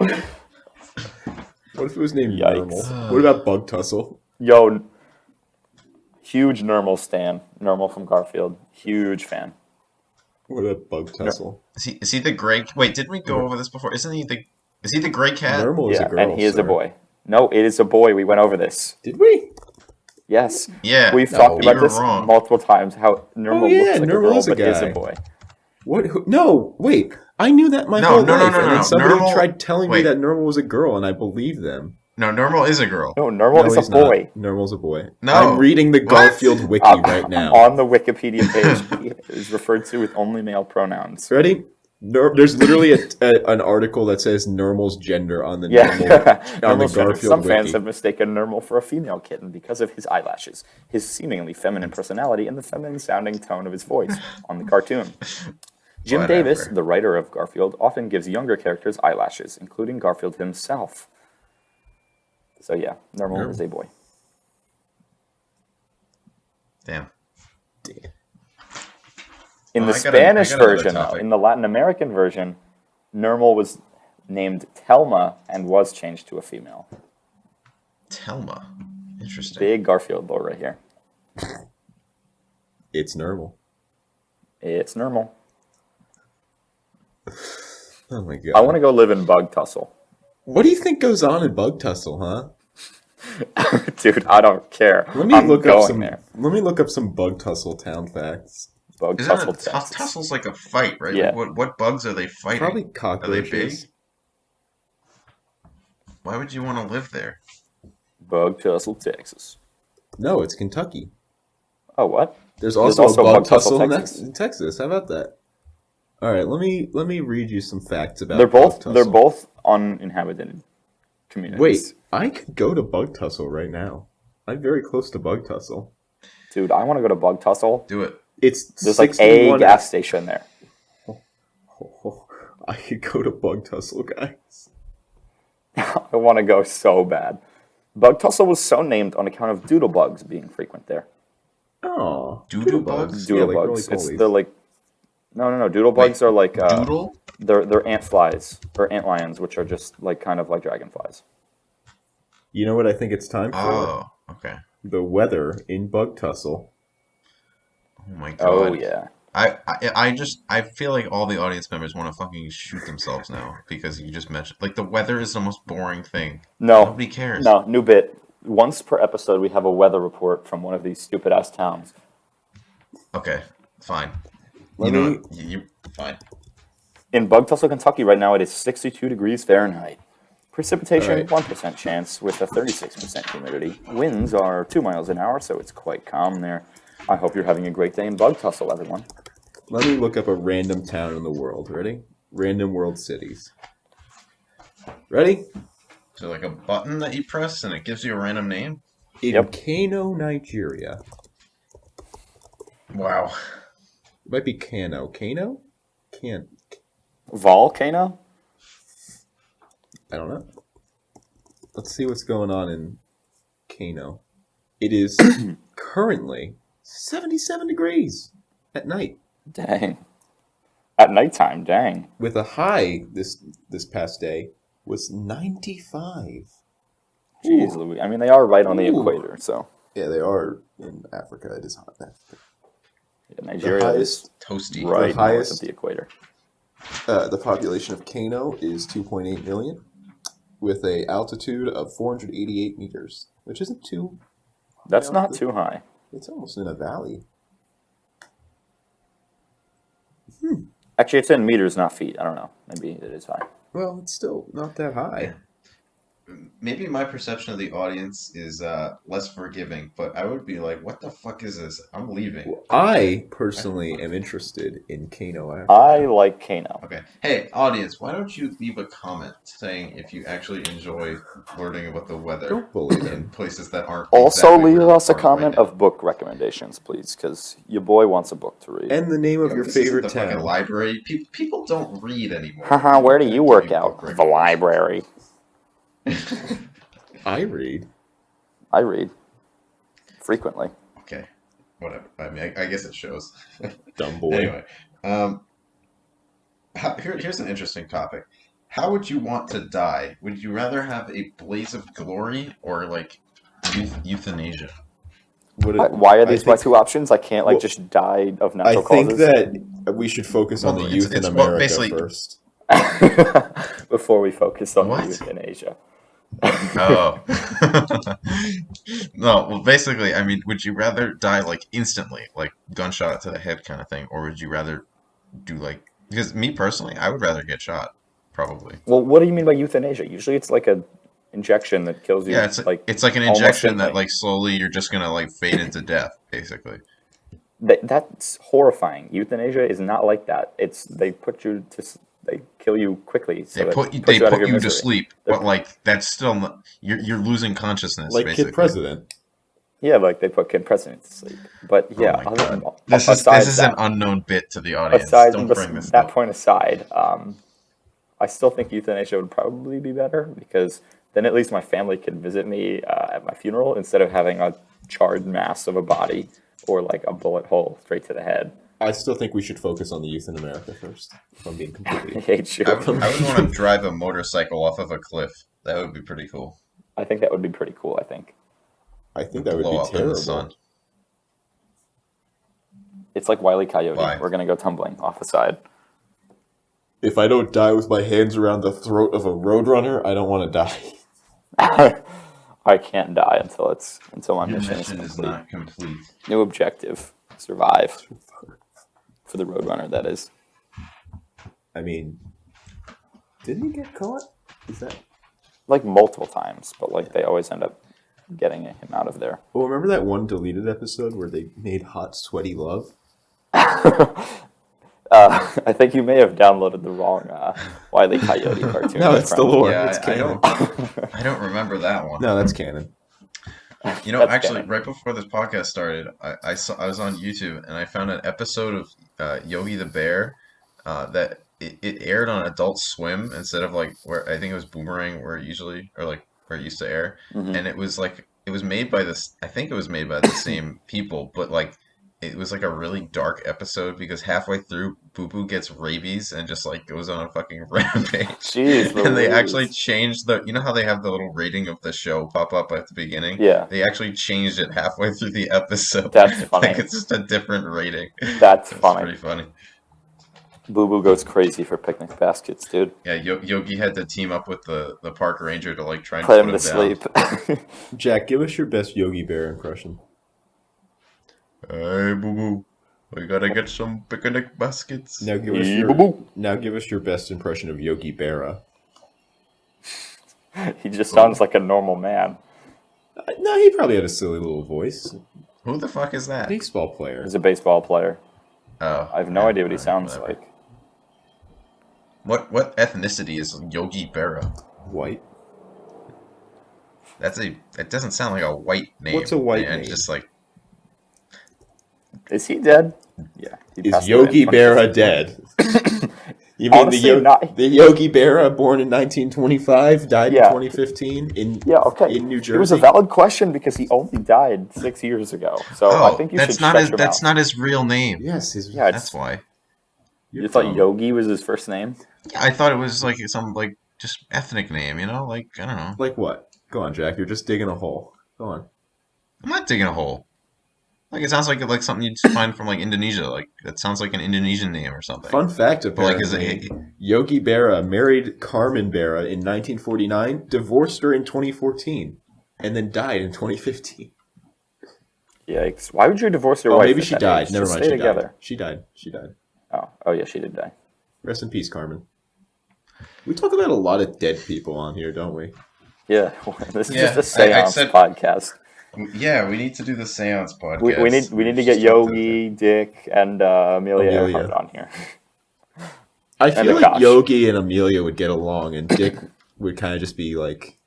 What if it was named Yikes. Normal? What about Bug Tussle? Yo, huge Normal stan. Normal from Garfield. Huge fan. What about Bug Tussle? Is he the gray? Wait, didn't we go over this before? Is he the gray cat? Normal is Yeah, a girl, and he is sir. a boy. No, it is a boy. We went over this. Did we? Yes. Yeah. We've No, talked about you're this wrong. multiple times, how Normal yeah, looks like Normal a girl, is a but is a guy. boy. What? No, wait. I knew that my No, whole no, no, life, no, and no. then somebody Normal- tried telling me wait. that Normal was a girl, and I believed them. No, Normal is a girl. No, Normal is he's a boy. Not. Normal's a boy. No. I'm reading the What? Garfield wiki right now. On the Wikipedia page, he is referred to with only male pronouns. Ready? There's literally an article that says Normal's gender on the Yeah. Normal, on the Normal's gender. Garfield Some wiki. fans have mistaken Normal for a female kitten because of his eyelashes, his seemingly feminine personality, and the feminine-sounding tone of his voice on the cartoon. Jim Whatever. Davis, the writer of Garfield, often gives younger characters eyelashes, including Garfield himself. So yeah, Normal is a boy. Damn. In the I got Spanish another version, though, topic. in the Latin American version, Normal was named Telma and was changed to a female. Telma. Interesting. Big Garfield lore right here. It's Normal. It's Normal. Oh my god. I want to go live in Bug Tussle. What do you think goes on in Bug Tussle, huh? Dude, I don't care. Let me I'm look going up some. there. Let me look up some Bug Tussle town facts. Bug Isn't Tussle, it Texas. tussle's like a fight, right? Yeah. Like what bugs are they fighting? Probably Are they cockroaches. big? Why would you want to live there? Bug Tussle, Texas. No, it's Kentucky. Oh, what? There's also, also a Bug Bug Tussle, Tussle Texas. in Texas. How about that? All right, let me read you some facts about. They're Bug both Tussle. uninhabited. communities. Wait, I could go to Bug Tussle right now. I'm very close to Bug Tussle. Dude, I want to go to Bug Tussle. Do it. It's There's like a 61 gas station there. I could go to Bug Tussle, guys. I want to go so bad. Bug Tussle was so named on account of doodle bugs being frequent there. Oh, Doodle bugs? Doodle like bugs. roly-polies. They're like no. Doodle bugs are like Doodle? They're ant flies or ant lions, which are just like kind of like dragonflies. You know what I think it's time for? Oh, okay. The weather in Bug Tussle. Oh my god. Oh yeah. I feel like all the audience members want to fucking shoot themselves now because you just mentioned like the weather is the most boring thing. No. Nobody cares. No, new bit. Once per episode, we have a weather report from one of these stupid ass towns. Okay, fine. Let you know me- what? You fine. In Bug Tussle, Kentucky, right now it is 62 degrees Fahrenheit. Precipitation, All right. 1% chance with a 36% humidity. Winds are 2 miles an hour, so it's quite calm there. I hope you're having a great day in Bug Tussle, everyone. Let me look up a random town in the world. Ready? Random world cities. Ready? So like a button that you press and it gives you a random name? In Yep. Kano, Nigeria. Wow. It might be Kano. Kano? Volcano? I don't know. Let's see what's going on in Kano. It is currently 77 degrees at night, Dang. At nighttime, dang. with a high this past day was 95. Jeez, Louis. I mean, they are right on the Ooh. equator, so. Yeah, they are in Africa. It is hot in Africa. Yeah, Nigeria is Toasty. right north highest- of the equator. The population of Kano is 2.8 million, with a altitude of 488 meters, which isn't too. That's Yeah, not too high. It's almost in a valley. Actually, it's in meters, not feet. I don't know. Maybe it is high. Well, it's still not that high. Maybe my perception of the audience is less forgiving, but I would be like, what the fuck is this? I'm leaving. I personally am interested in Kano, Africa. I like Kano. Okay. Hey, audience, why don't you leave a comment saying if you actually enjoy learning about the weather Don't bully in them. places that aren't Also, exactly leave where us a we're right comment now. of book recommendations, please, because your boy wants a book to read. And the name of Yo, your this isn't favorite the fucking town. library. People don't read anymore. Haha, where do you Give work me out? book The library. I read. I read. Frequently. Okay, whatever. I mean, I guess it shows. Dumb boy. Anyway, here's an interesting topic. How would you want to die? Would you rather have a blaze of glory or like euthanasia? Why are these my think- two options? I can't Well, just die of I natural think causes that we should focus on Well, the youth in it's America basically- first. before we focus on What? euthanasia. Oh. No, well, basically, I mean, would you rather die like instantly, like gunshot to the head kind of thing, or would you rather do like, because me personally, I would rather get shot, probably. Well, what do you mean by euthanasia? Usually it's like a injection that kills you. Yeah, it's like an almost injection that instantly. like slowly you're just gonna like fade into death, basically. That's horrifying. Euthanasia is not like that. They kill you quickly. So They that put puts you out of your to misery. sleep, but like that's still not, you're losing consciousness, Like basically. Kid President. Yeah, like they put Kid President to sleep. But Oh yeah, my other God. than This is an unknown bit to the audience. aside Don't from bring this that up. point aside, I still think euthanasia would probably be better because then at least my family could visit me at my funeral instead of having a charred mass of a body or like a bullet hole straight to the head. I still think we should focus on the youth in America first, if I'm being I completely. hate you. I would want to drive a motorcycle off of a cliff. That would be pretty cool. I think that would be pretty cool. I think I think that would Blow be up in the terrible. sun. it's like Wile E. Coyote. Why? We're gonna go tumbling off the side. If I don't die with my hands around the throat of a roadrunner, I don't want to die. I can't die until my Your mission mission is is complete. not complete. New objective: survive. For the Roadrunner, that is. I mean, didn't he get caught? Is that? Like multiple times, but like they always end up getting him out of there. Well, remember that one deleted episode where they made hot, sweaty love? I think you may have downloaded the wrong Wile E. Coyote cartoon. No, my it's the friend. lore. Yeah, It's canon. I don't remember that one. No, that's canon. You know, That's actually, canon. right before this podcast started, I was on YouTube and I found an episode of Yogi the Bear that it aired on Adult Swim instead of like where I think it was Boomerang where it usually or like where it used to air, Mhm. and it was made by this. I think it was made by the same people, but like it was like a really dark episode because halfway through, Boo Boo gets rabies and just like goes on a fucking rampage. Jeez And they Louise. actually changed you know how they have the little rating of the show pop up at the beginning? Yeah. They actually changed it halfway through the episode. That's funny. Like it's just a different rating. That's It's funny. pretty funny. Boo Boo goes crazy for picnic baskets, dude. Yeah, Yogi had to team up with the park ranger to like try and Put put him him to down. sleep. Jack, give us your best Yogi Bear impression. Hey, Boo Boo, we gotta get some picnic baskets. Now give us Yee, your boo-boo. now give us your best impression of Yogi Berra. He just sounds like a normal man. No, he probably had a silly little voice. Who the fuck is that? Baseball player. He's a baseball player. Oh, I have no idea what he sounds whatever. like. What ethnicity is Yogi Berra? White. It doesn't sound like a white name. What's a white man. name? Just like Is he dead? Yeah. he Is passed away Yogi in Berra dead? You mean Honestly, not- the Yogi Berra, born in 1925, died Yeah. in 2015 Yeah, okay. in New Jersey? It was a valid question because he only died 6 years ago. So I think you should shut your that's mouth. not his real name. Yes, Yeah, it's- That's why. You thought Yogi was his first name? Yeah, I thought it was like some like just ethnic name, you know? Like I don't know. Like what? Go on, Jack. You're just digging a hole. Go on. I'm not digging a hole. Like it sounds like something you'd find from like Indonesia. Like that sounds like an Indonesian name or something. Fun fact, But like, is apparently, it? Yogi Berra married Carmen Berra in 1949, divorced her in 2014, and then died in 2015. Yikes. Why would you divorce your Oh, wife? maybe at she that died. age? Never Just mind. Stay She together. died. She died. She died. Oh, yeah, she did die. Rest in peace, Carmen. We talk about a lot of dead people on here, don't we? Yeah, this is Yeah, just a I seance said- podcast. Yeah, we need to do the seance podcast. We need to get Yogi, Dick, and Amelia Amelia. Earhart on here. I feel like Akash. Yogi and Amelia would get along, and Dick would kind of just be like,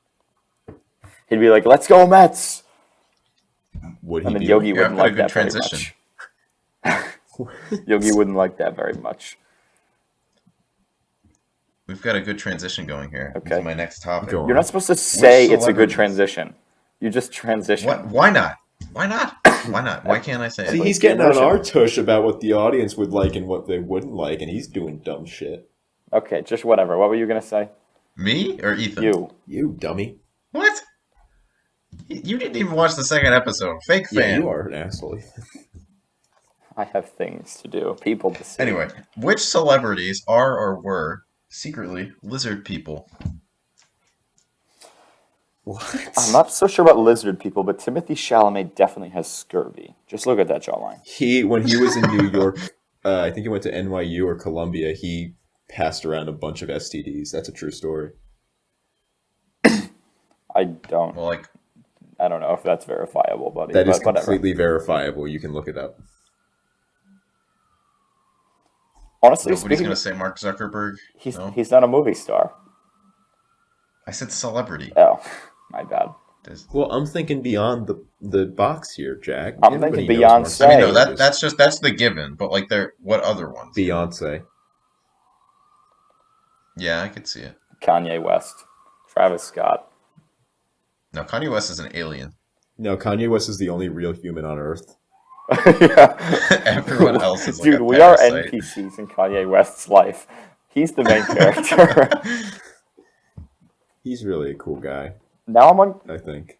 He'd be like, "Let's go Mets," would he and then be Yogi like, Yeah, wouldn't I've got a like good that very transition. much. Yogi wouldn't like that very much. We've got a good transition going here. This Okay. is my next topic. Go on. You're not supposed to say it's a good celebrities? transition. You just transition. What? Why not? Why not? Why not? Why can't I say See, it? he's getting on our tush about what the audience would like and what they wouldn't like, and he's doing dumb shit. Okay, just whatever. What were you gonna say? Me or Ethan? You dummy. What? You didn't even watch the second episode. Fake Yeah, fan. you are an asshole. I have things to do, people to see. Anyway, which celebrities are or were secretly lizard people? What? I'm not so sure about lizard people, but Timothy Chalamet definitely has scurvy. Just look at that jawline. When he was in New York, I think he went to NYU or Columbia, he passed around a bunch of STDs. That's a true story. I don't Well, like, know if that's verifiable, buddy. That is but whatever. completely verifiable. You can look it up. Honestly, nobody's speaking gonna of, say Mark Zuckerberg. he's No? he's not a movie star. I said celebrity. Oh, my bad. There's- Well, I'm thinking beyond the box here, Jack. I'm Everybody thinking knows Mark Beyonce. I mean, no, Zuckerberg. that's the given. But like, what other ones? Beyonce. Yeah, I could see it. Kanye West, Travis Scott. No, Kanye West is an alien. No, Kanye West is the only real human on Earth. Yeah. Everyone else is like Dude, a we are parasite. NPCs in Kanye West's life. He's the main character. He's really a cool guy, Now I'm on. I think.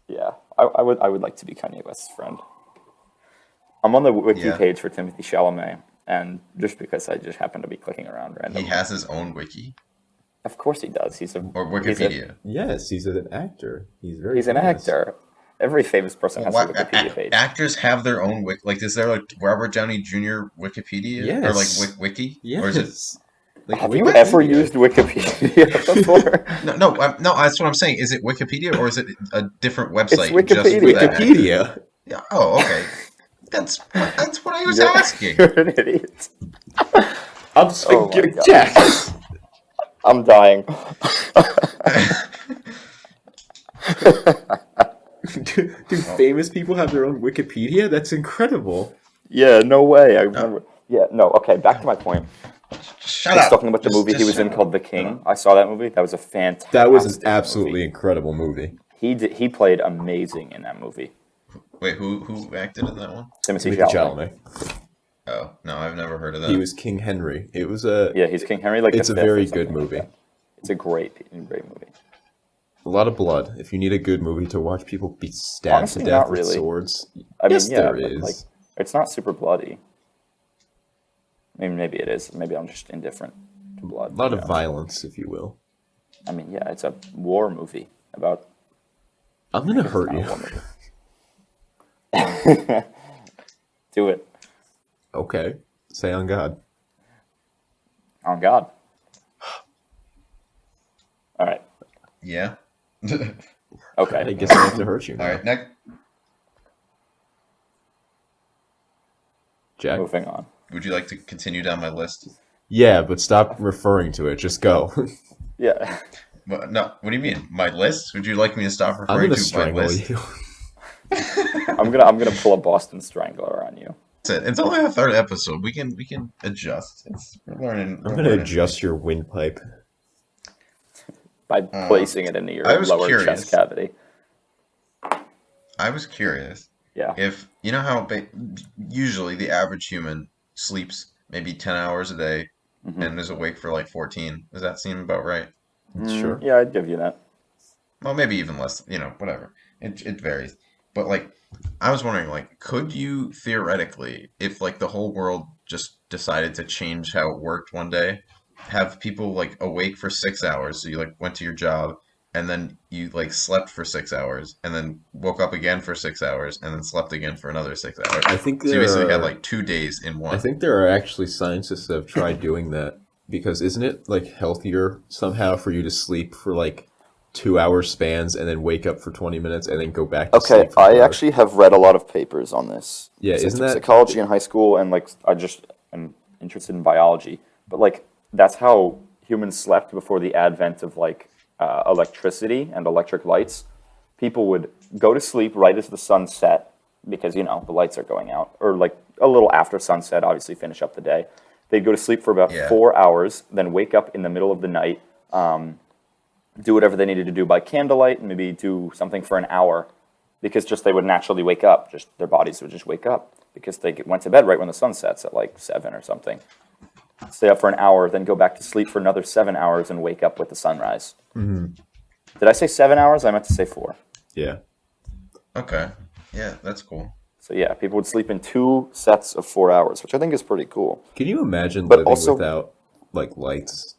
Yeah, I would like to be Kanye West's friend. I'm on the wiki Yeah. page for Timothy Chalamet, and just because I just happen to be clicking around randomly. He has his own wiki Of course he does. He's a or he's a- Wikipedia. Yes, he's an actor. He's very He's an famous. actor. Every famous person has Why- a Wikipedia page. actors have their own wiki. Like, is there like Robert Downey Jr. Wikipedia or like Yes. wiki? Yes. Or is it? Like, Have you Wikipedia. ever used Wikipedia before? No, that's what I'm saying. Is it Wikipedia or is it a different website? Wikipedia. Just for that? Wikipedia? Yeah. Oh, okay. That's what I was You're- asking. You're an idiot. I'm Oh my God. Jack. I'm dying. Do famous people have their own Wikipedia? That's incredible. Yeah, no way. I remember. Yeah, no. Okay, back to my point. Shut I was up. talking about the movie he Just was in shut called up. The King. I saw that movie. That was a fantastic. That was an absolutely movie. incredible movie. He played amazing in that movie. Wait, who acted in that one? Timothy Timothy Chalamet. Chalamet. Oh, no, I've never heard of that. He was King Henry. It was a. Yeah, he's King Henry. Like It's the a fifth or very something good like movie. that. It's a great movie. A lot of blood. If you need a good movie to watch people be stabbed Honestly, to death not with really. swords, I mean, yes, yeah, there but, is. like, it's not super bloody. I mean, maybe it is. Maybe I'm just indifferent to blood. A lot of violence, if you will. I mean, yeah, it's a war movie about. I'm gonna hurt Not a you. war movie. Do it. Okay. Say on God. On God. All right. Yeah. Okay. I guess I have to hurt you now. All right, next. Jack. Moving on. Would you like to continue down my list? Yeah, but stop referring to it. Just go. Yeah. No, what do you mean? My list? Would you like me to stop I'm referring gonna to my strangle list? you. I'm gonna pull a Boston Strangler on you. That's it. It's only the third episode. We can adjust. We're learning. I'm gonna adjust your windpipe. By placing it into your I was lower curious. chest cavity. I was curious Yeah. if you know how usually the average human sleeps maybe 10 hours a day and is awake for like 14. Does that seem about right? Sure. Yeah, I'd give you that. Well, maybe even less. Whatever. It varies. But like, I was wondering, like, could you theoretically, if like the whole world just decided to change how it worked one day, have people like awake for 6 hours, so you like went to your job, and then you like slept for 6 hours, and then woke up again for 6 hours, and then slept again for another 6 hours. I think So you there basically had are- like 2 days in one. I think there are actually scientists that have tried doing that because isn't it like healthier somehow for you to sleep for like 2 hour spans and then wake up for 20 minutes and then go back to Okay, sleep for I 2 hours? actually have read a lot of papers on this. Yeah, So I isn't took that- psychology in high school, and like I just am interested in biology. But like that's how humans slept before the advent of like electricity and electric lights. People would go to sleep right as the sun set because the lights are going out, or like a little after sunset. Obviously, finish up the day. They'd go to sleep for about 4 hours, then wake up in the middle of the night. Do whatever they needed to do by candlelight, and maybe do something for an hour, because just they would naturally wake up. Just their bodies would just wake up because they went to bed right when the sun sets at like 7 or something. Stay up for an hour, then go back to sleep for another 7 hours and wake up with the sunrise. Mm-hmm. Did I say 7 hours? I meant to say 4. Yeah. Okay. Yeah, that's cool. So yeah, people would sleep in 2 sets of 4 hours, which I think is pretty cool. Can you imagine But living also- without like lights?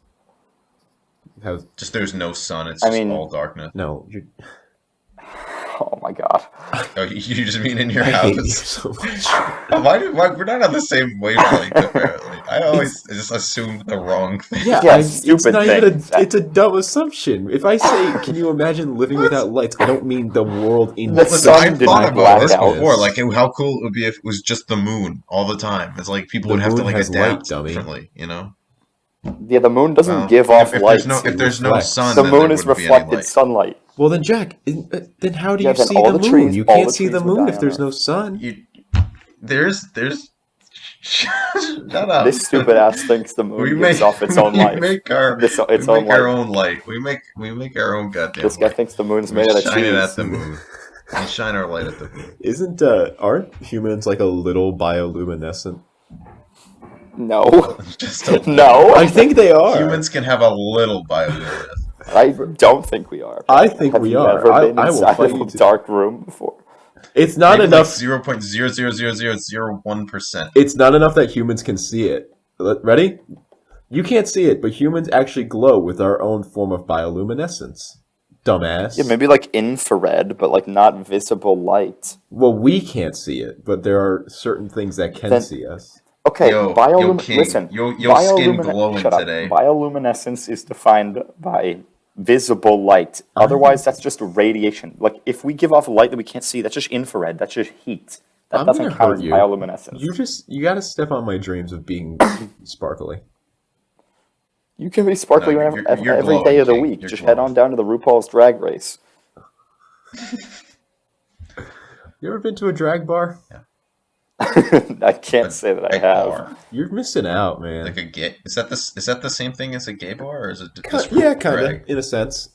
How Just there's no sun. It's I just mean- all darkness. no, you're, Oh my god. Oh, you just mean in your I hate you house? so much. Why we're not on the same wavelength apparently? I always just assumed the wrong thing. Yeah, Yeah, it's stupid not even things. it's a dumb assumption. If I say, can you imagine living without lights? I don't mean the world in The Listen, sun I've didn't thought about black this out. before. Like, how cool it would be if it was just the moon all the time. It's like people The would have to moon like has adapt light, dummy. differently, you know? Yeah, the moon doesn't Well, give off if light. there's no reflects. sun, The then moon there is wouldn't be any reflected light. sunlight. Well, then, Jack, then how do Yeah, you then see all the the moon? trees- You all can't the see the trees would moon die if on there's Earth. no sun. There's shut up. This stupid ass thinks the moon gives off its own light. We make our Its we own make our light. own light. We make our own goddamn This guy light. thinks the moon's We made out of shine it cheese. at the moon. We shine our light at the moon. Aren't humans like a little bioluminescent? No. Just a, No. I think they are. humans can have a little bioluminescence. I don't think we are. I think Have we you are. ever I been will inside fight of you a to- dark room before? It's not Maybe enough. like 0.00001%. It's not enough that humans can see it. Ready? You can't see it, but humans actually glow with our own form of bioluminescence. Dumbass. Yeah, maybe like infrared, but like not visible light. Well, we can't see it, but there are certain things that can Then- see us. Okay, Yo, King, listen. your skin glowing shut up. today. Bioluminescence is defined by visible light. Otherwise, that's just radiation. Like if we give off light that we can't see, that's just infrared. That's just heat. That I'm doesn't gonna count hurt as you. bioluminescence. You gotta step on my dreams of being sparkly. You can be sparkly No, you're every day of the glowing, week. You're Just head glowing. on down to the RuPaul's Drag Race. You ever been to a drag bar? I can't say that I A have. bar? You're missing out, man. Like a gay? Is that the same thing as a gay bar, or is it just Yeah, for kind of, drag? in a sense.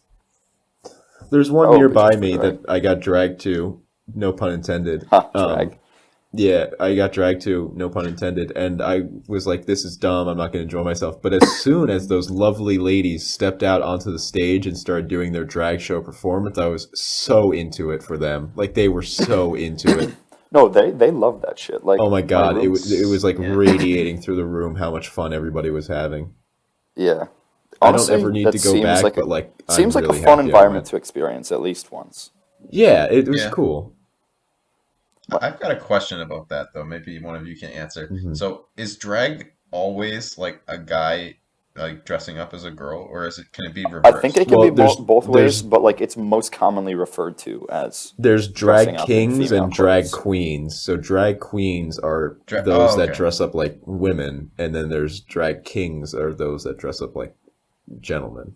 There's one Oh, nearby just me drag. that I got dragged to, no pun intended. Drag. Yeah, I got dragged to, no pun intended, and I was like, this is dumb, I'm not going to enjoy myself. But as soon as those lovely ladies stepped out onto the stage and started doing their drag show performance, I was so into it for them. Like, they were so into it. No, they love that shit. Like, Oh my God, it room- was like Yeah. radiating through the room how much fun everybody was having. Yeah. I Honestly, don't ever need that to go seems back, like but like, I'm seems like really a fun happy I environment went. to experience at least once. Yeah, it was Yeah. cool. I've got a question about that though. Maybe one of you can answer. Mhm. So, is drag always like a guy like dressing up as a girl, or can it be I reversed? think it can Well, be there's- both ways, there's- but like it's most commonly referred to as There's dressing drag up in kings female and drag clothes. queens. So drag queens are Dra- those oh, that okay. dress up like women, and then there's drag kings are those that dress up like gentlemen.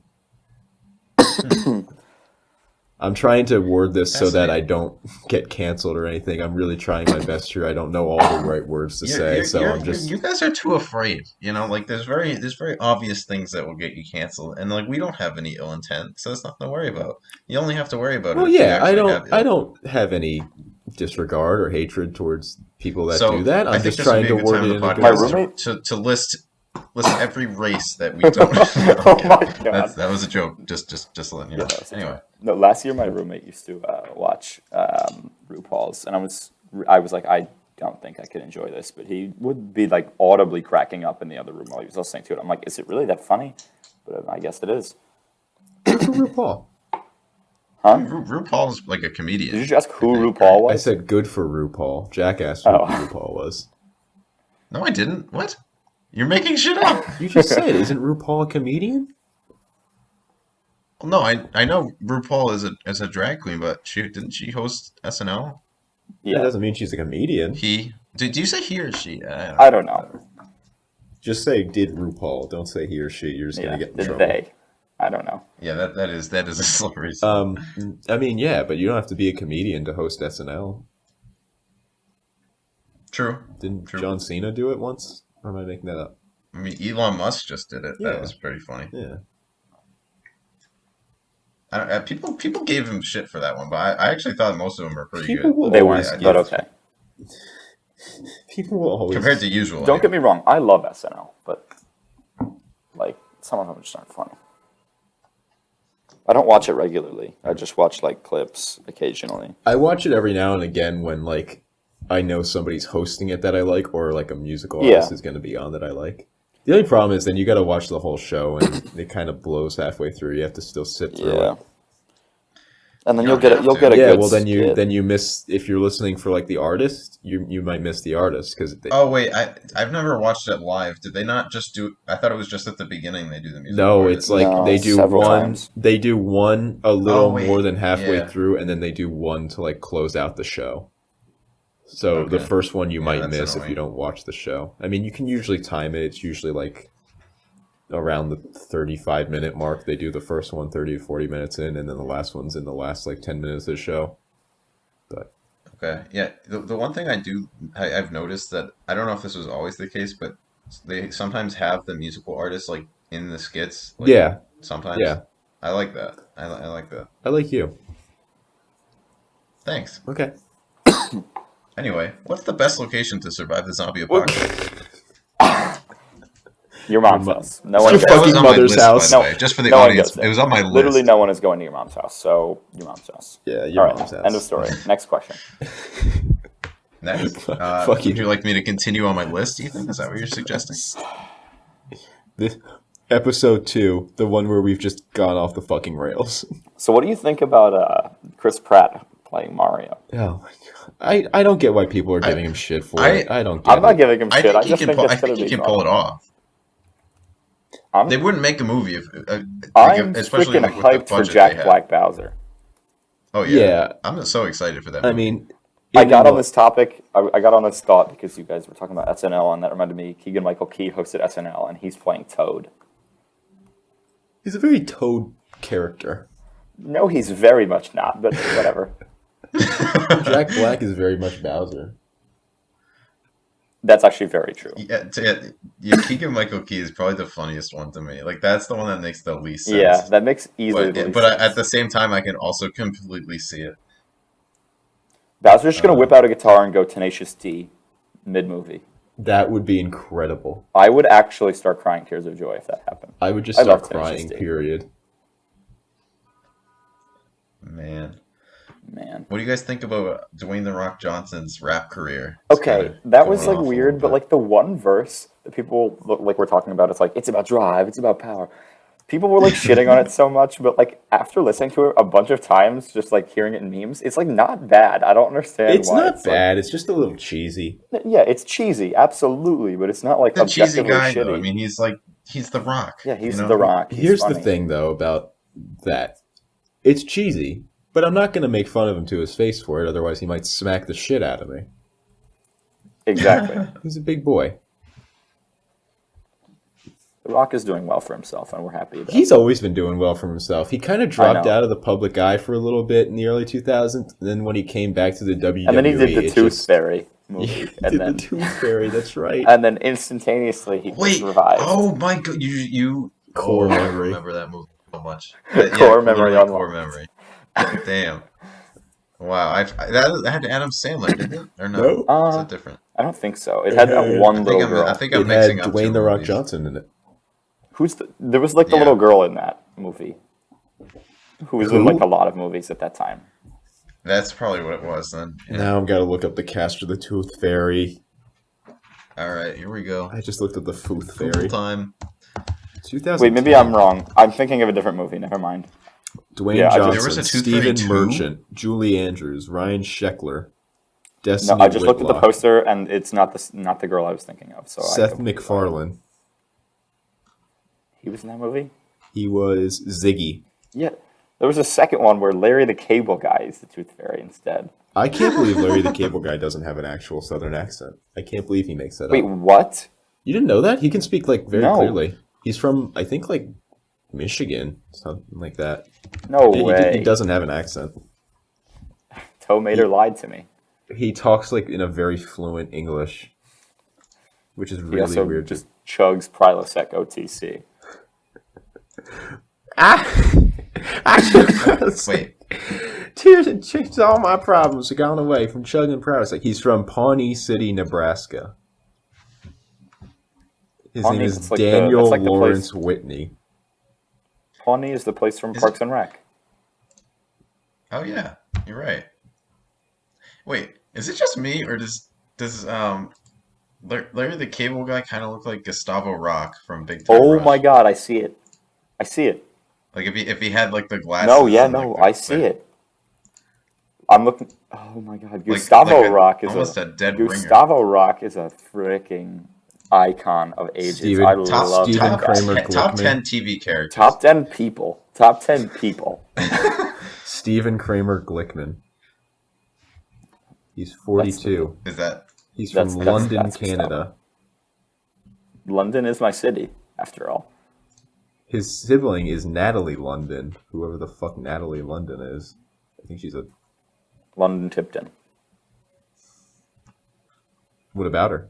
I'm trying to word this so that I don't get canceled or anything. I'm really trying my best here. I don't know all the right words to say, so I'm just You guys are too afraid. You know, like there's very obvious things that will get you canceled, and like we don't have any ill intent, so it's nothing to worry about. You only have to worry about well, it if you yeah. I actually have don't. I ill. don't have any disregard or hatred towards people that So do that. I I'm think just this would trying be to a good word time it in in the a good My way. podcast roommate- to list every race that we don't. Oh Okay. my God. That was a joke. Just letting you know. that was a Anyway, No, last year my roommate used to watch RuPaul's, and I was like, I don't think I could enjoy this, but he would be like audibly cracking up in the other room while he was listening to it. I'm like, is it really that funny? But I guess it is. Good for RuPaul. Huh? RuPaul's like a Did comedian. you just ask who I think, RuPaul I was? said good for RuPaul. Jack asked who Oh. RuPaul was. No, I didn't. What? You're making shit up. You just said, isn't RuPaul a comedian? Well, no, I know RuPaul is a drag queen, but didn't she host SNL? That Yeah, doesn't mean she's a comedian. Did you say he or she? I don't know. Just say did RuPaul. Don't say he or she. You're just Yeah, gonna get in did trouble. they? I don't know. Yeah, that is a slippery slope. I mean, yeah, but you don't have to be a comedian to host SNL. True. Didn't True. John Cena do it once? Or am I making that up? I mean, Elon Musk just did it. Yeah. That was pretty funny. Yeah. People gave him shit for that one, but I actually thought most of them were pretty People good will They always weren't, give- but okay. People will always compared to usual. Don't get me wrong, I love SNL, but like some of them just aren't funny. I don't watch it regularly. I just watch like clips occasionally. I watch it every now and again when like I know somebody's hosting it that I like, or like a musical Yeah. artist is going to be on that I like. The only problem is then you got to watch the whole show, and it kind of blows halfway through. You have to still sit through Yeah. it. And then You you'll don't get a, have you'll to. get a Yeah, good well skit. then you miss if you're listening for like the artist, you might miss the artist because Oh wait, I've never watched it live. Did they not just do? I thought it was just at the beginning they do the music. no, artist. it's like No, they do several one, times. they do one a little Oh, wait, more than halfway yeah. through, and then they do one to like close out the show. So the Okay. first one you Yeah, might that's miss if you annoying. don't watch the show. I mean, you can usually time it. It's usually like around the 35-minute mark. They do the first one 30 to 40 minutes in, and then the last one's in the last like 10 minutes of the show. But Okay, yeah. The one thing I've noticed that I don't know if this was always the case, but they sometimes have the musical artists like in the skits. Like, yeah, Sometimes. yeah, I like that. I like that. I like you. Thanks. Okay. Anyway, what's the best location to survive the zombie apocalypse? Your mom's Your house. No one your goes. That fucking was on my mother's list, house. by the way. Just for the no one audience, goes there. it was on my list. Literally, no one is going to your mom's house. So your mom's house. Yeah, your All right. mom's house. End of story. Next question. Next, Fuck would you. you like me to continue on my list, Ethan? Is that what you're suggesting? This episode 2, the one where we've just gone off the fucking rails. So what do you think about Chris Pratt playing Mario? Oh my god. I don't get why people are giving him shit for it. I don't get I'm not it. giving him I shit. think I he just can think pull. it's I going think to he be can pull it fun. off. I'm, They wouldn't make a movie if, I'm especially freaking like with the hyped for budget Jack they had. Black Bowser. Oh yeah. Yeah. I'm so excited for that. I movie. mean, I even got on though- this topic. I got on this thought because you guys were talking about SNL, and that reminded me. Keegan-Michael Key hosted SNL, and he's playing Toad. He's a very Toad character. No, he's very much not, but whatever. Jack Black is very much Bowser. That's actually very true. Yeah, Keegan-Michael Key is probably the funniest one to me. Like, that's the one that makes the least sense. Yeah, that makes easily the least but sense. at the same time, I can also completely see it. Bowser's just going to whip out a guitar and go Tenacious D mid-movie. That would be incredible. I would actually start crying tears of joy if that happened. I would just I start love Tenacious crying, D. period. Man. Man. What do you guys think about Dwayne "The Rock" Johnson's rap career? Okay, that was going like off a weird, little but like the one verse that people like were talking about, it's like it's about drive, it's about power. People were like shitting on it so much, but like after listening to it a bunch of times, just like hearing it in memes, it's like not bad. I don't understand It's why. not bad. It's just a little cheesy. Yeah, it's cheesy, absolutely, but it's not like The cheesy objectively guy, shitty. though. I mean, he's The Rock. Yeah, he's you know? The Rock. He's Here's funny. the thing, though, about that. It's cheesy, but I'm not going to make fun of him to his face for it, otherwise he might smack the shit out of me. Exactly. He's a big boy. The Rock is doing well for himself, and we're happy about He's it. always been doing well for himself. He kind of dropped know. out of the public eye for a little bit in the early 2000s, and then when he came back to the WWE, And then he did the it Tooth just- Fairy He movie, did and then the Tooth Fairy, that's right. and then instantaneously he was Wait. revived. Oh my god. You Core I memory. remember that movie so much. Core memory literally core unlocked. memory. Damn. Wow. That had Adam Sandler, didn't it? Or no? No. Is it different? I don't think so. It had that one little girl. I think I'm It had mixing up Dwayne two "The Rock" movies. Johnson in it. There was like the Yeah. little girl in that movie, who was in Who? like a lot of movies at that time. That's probably what it was then. Yeah. Now I've got to look up the cast for the Tooth Fairy. All right, here we go. I just looked at the Tooth Google Fairy. time. 2010. Wait, maybe I'm wrong. I'm thinking of a different movie. Never mind. Dwayne Yeah, I just- Johnson, There was a Tooth Fairy Stephen 2? Merchant, Julie Andrews, Ryan Sheckler, Destiny No, I just looked at the Whitlock, poster, and it's not the girl I was thinking of. So Seth MacFarlane. He was in that movie. He was Ziggy. Yeah, there was a second one where Larry the Cable Guy is the Tooth Fairy instead. I can't believe Larry the Cable Guy doesn't have an actual Southern accent. I can't believe he makes that Wait, up. what? You didn't know that? He can speak like very No. clearly. He's from, I think, like Michigan, something like that. No He way. doesn't have an accent. Toe Mater lied to me. He talks like in a very fluent English, which is He really also weird. just chugs Prilosec OTC. Wait, Tears and chicks, all my problems are gone away from chugging Proud. Like he's from Pawnee City, Nebraska. His Pawnee, name is it's like Daniel that's like the Lawrence place- Whitney. Pawnee is the place from Is Parks and Rec. oh yeah, you're right. Wait, is it just me or does Larry the Cable Guy kind of look like Gustavo Rock from Big Time Oh Rush? my god, I see it. I see it. Like if he had like the glasses. No, yeah, and, like, no, the- I see it. I'm looking. Oh my god, Gustavo like a- Rock is almost a dead ringer. Gustavo Rock is a freaking icon of ages. Steven- I Top, love Steven that top, guy. Kramer top Glickman. 10 TV characters. Top 10 people. Top 10 people. Stephen Kramer Glickman. He's 42. Is that He's from that's London, Gustavo. Canada. London is my city, after all. His sibling is Natalie London, whoever the fuck Natalie London is. I think she's a... London Tipton. What about her?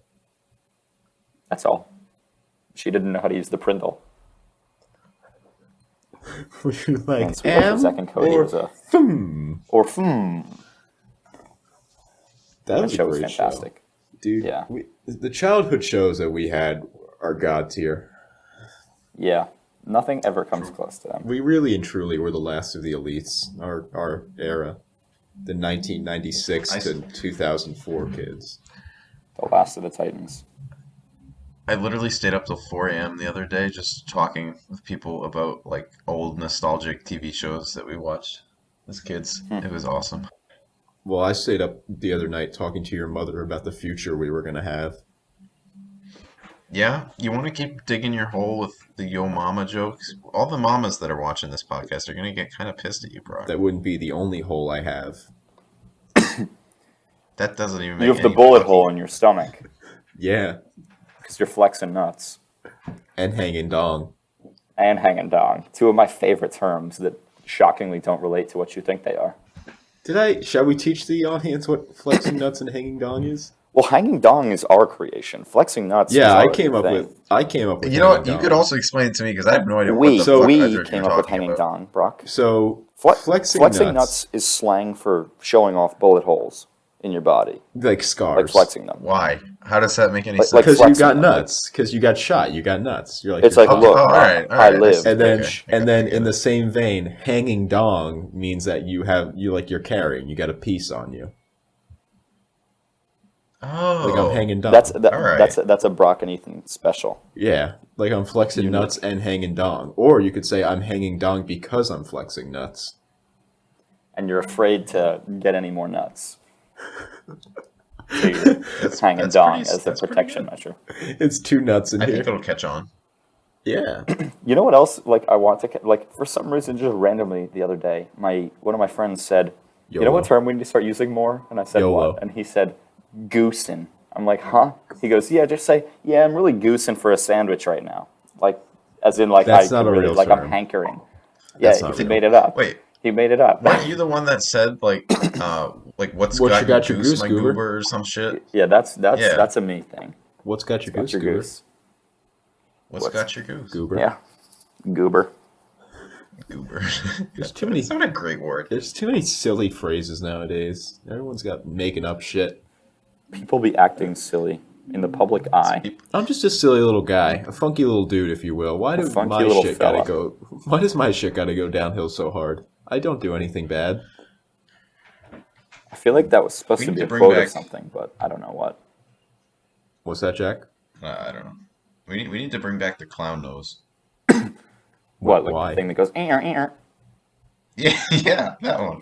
That's all. She didn't know how to use the Prindle. Were you like, And so for a second, Cody or was a hmm? or That was That a show was great fantastic. show. Dude, Yeah. the childhood shows that we had are god tier. Yeah, nothing ever comes close to them. We really and truly were the last of the elites, our era. The 1996 to 2004 kids. The last of the Titans. I literally stayed up till 4 a.m. the other day just talking with people about like old nostalgic TV shows that we watched as kids. It was awesome. Well, I stayed up the other night talking to your mother about the future we were going to have. Yeah, you want to keep digging your hole with the yo mama jokes? All the mamas that are watching this podcast are going to get kind of pissed at you, bro. That wouldn't be the only hole I have. That doesn't even make You have the any bullet fucking- hole in your stomach Yeah, because you're flexing nuts. and hanging dong. and hanging dong. Two of my favorite terms that shockingly don't relate to what you think they are. Shall we teach the audience what flexing nuts and hanging dong is? Well, hanging dong is our creation. Flexing nuts is Yeah, I already came a up thing. with You know what? hanging You could dong. also explain it to me because I have no idea what We the fuck we either of you came are up with talking hanging about. dong, Brock. So flexing nuts is slang for showing off bullet holes in your body, like scars. like flexing them. Why? How does that make any Like- sense? Because you flexing got them, nuts. Because you got shot. You got nuts. You're like, It's you're like, fine. look, all right, I live. see. And then, Okay, I and then get in it. the same vein, hanging dong means that you're carrying. You got a piece on you. Oh, Like I'm hanging dong. That's All right. that's a Brock and Ethan special. Yeah, like I'm flexing Unique. nuts and hanging dong. Or you could say I'm hanging dong because I'm flexing nuts. And you're afraid to get any more nuts. So you're hanging that's dong pretty- as a that's pretty protection good. measure. It's two nuts in I here. think it'll catch on. Yeah. You know what else? Like I want to like for some reason just randomly the other day, one of my friends said, "You know YOLO. what term we need to start using more?" And I said, YOLO. "What?" And he said, "Goosing." I'm like, "Huh?" He goes, "Yeah, just say, yeah, I'm really goosing for a sandwich right now." Like, as in like That's I not a really real like term. I'm hankering. That's Yeah, not he real. made it up. Wait, He made it up. weren't you the one that said like what's What got you got your goose, goose, my goober? goober or some shit? Yeah, that's Yeah. that's a me thing. What's got your What's goose, your goober? goose? What's got your goose? Goober. Yeah, goober. Goober. There's too many. That's not a great word. There's too many silly phrases nowadays. Everyone's got making up shit. People be acting silly in the public eye. I'm just a silly little guy, a funky little dude, if you will. Why do funky my little shit fella. gotta go? Why does my shit gotta go downhill so hard? I don't do anything bad. I feel like that was supposed We to need be to a bring quote of back- something, but I don't know what. What's that, Jack? I don't know. We need to bring back the clown nose. What, like Why? the thing that goes, "Eh." Yeah, that one.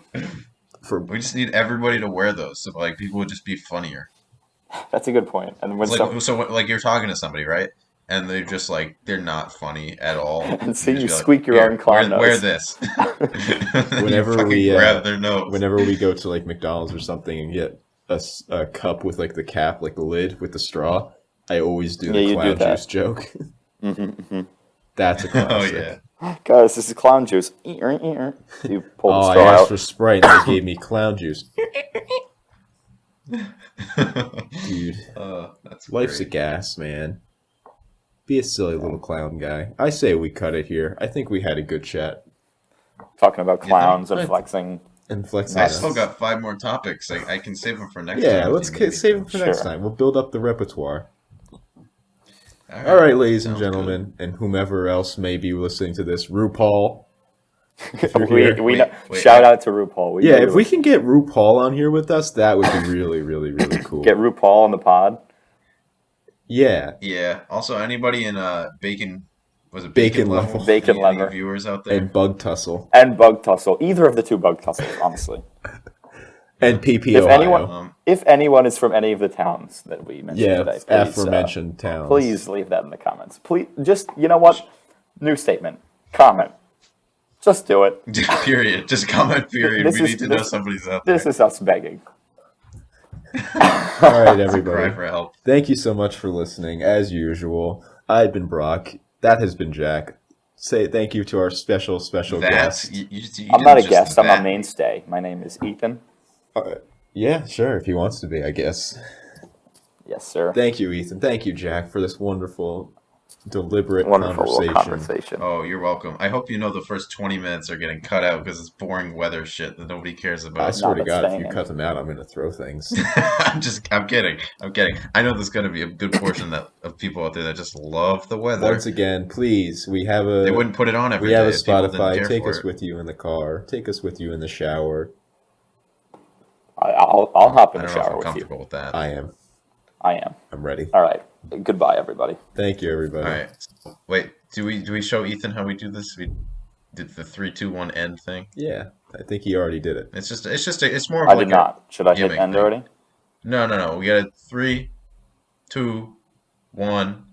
For We just need everybody to wear those, so like people would just be funnier. That's a good point. And when It's some, like so, like you're talking to somebody, right? And they're just like they're not funny at all. And see just you be like, squeak your "Here, own clown wear nose." this. Whenever you fucking we, grab their nose. whenever we go to like McDonald's or something and get a cup with like the cap, like the lid with the straw, I always do Yeah, the you do clown that. juice joke. That's a Oh classic. yeah. guys, this is clown juice. You pull the Oh, I straw asked out. for Sprite and they gave me clown juice. Dude, That's life's a great. gas, man. Be a silly little clown guy. I say we cut it here. I think we had a good chat. Talking about clowns and I- flexing. And flexing. I nuts. still got 5 more topics. I can save them for next Yeah, time. let's if you need me save to. them for next Sure. time. We'll build up the repertoire. All right, ladies and Sounds gentlemen, and whomever else may be listening to this, RuPaul. If you're We here. know, Wait, shout out to RuPaul. We Yeah, know if we can get RuPaul on here with us, that would be really, really, really cool. get RuPaul on the pod. Yeah, Yeah. Also, anybody in Bacon was it Bacon Bacon level. Bacon Any level. viewers out there? and Bug Tussle And Bug Tussle. Either of the two Bug Tussles, honestly. and PP If Ohio. anyone is from any of the towns that we mentioned Yeah, today, please, aforementioned towns. please leave that in the comments. Please, just, you know what? New statement. Comment. Just do it. Period. Just comment. Period. This We is- need to know this- somebody's out there. This is us begging. All right, Cry everybody. for help. Thank you so much for listening. As usual, I've been Brock. That has been Jack. Say thank you to our special That's guest. you I'm not a didn't just guest. I'm a that. mainstay. My name is Ethan. Yeah, sure, if he wants to be, I guess. Yes, sir. Thank you, Ethan. Thank you, Jack, for this wonderful, deliberate Wonderful little conversation. conversation. Oh, you're welcome. I hope you know the first 20 minutes are getting cut out because it's boring weather shit that nobody cares I about. swear to but God, if staying you in. cut them out, I'm going to throw things. I'm kidding. I know there's going to be a good portion of people out there that just love the weather. Once again, please, we have They a wouldn't put it on every we have day a if people didn't Spotify. care Take for us it. with you in the car. Take us with you in the shower. I'll hop in I the don't know if shower I'm with you. comfortable with that. I am. I am. I'm ready. All right. Goodbye, everybody. Thank you, everybody. All right. Wait, do we show Ethan how we do this? We did the 3, 2, 1 end thing. Yeah, I think he already did it. It's more of I like did not. Should I hit gimmick end thing. already? No. We got a 3, 2, 1.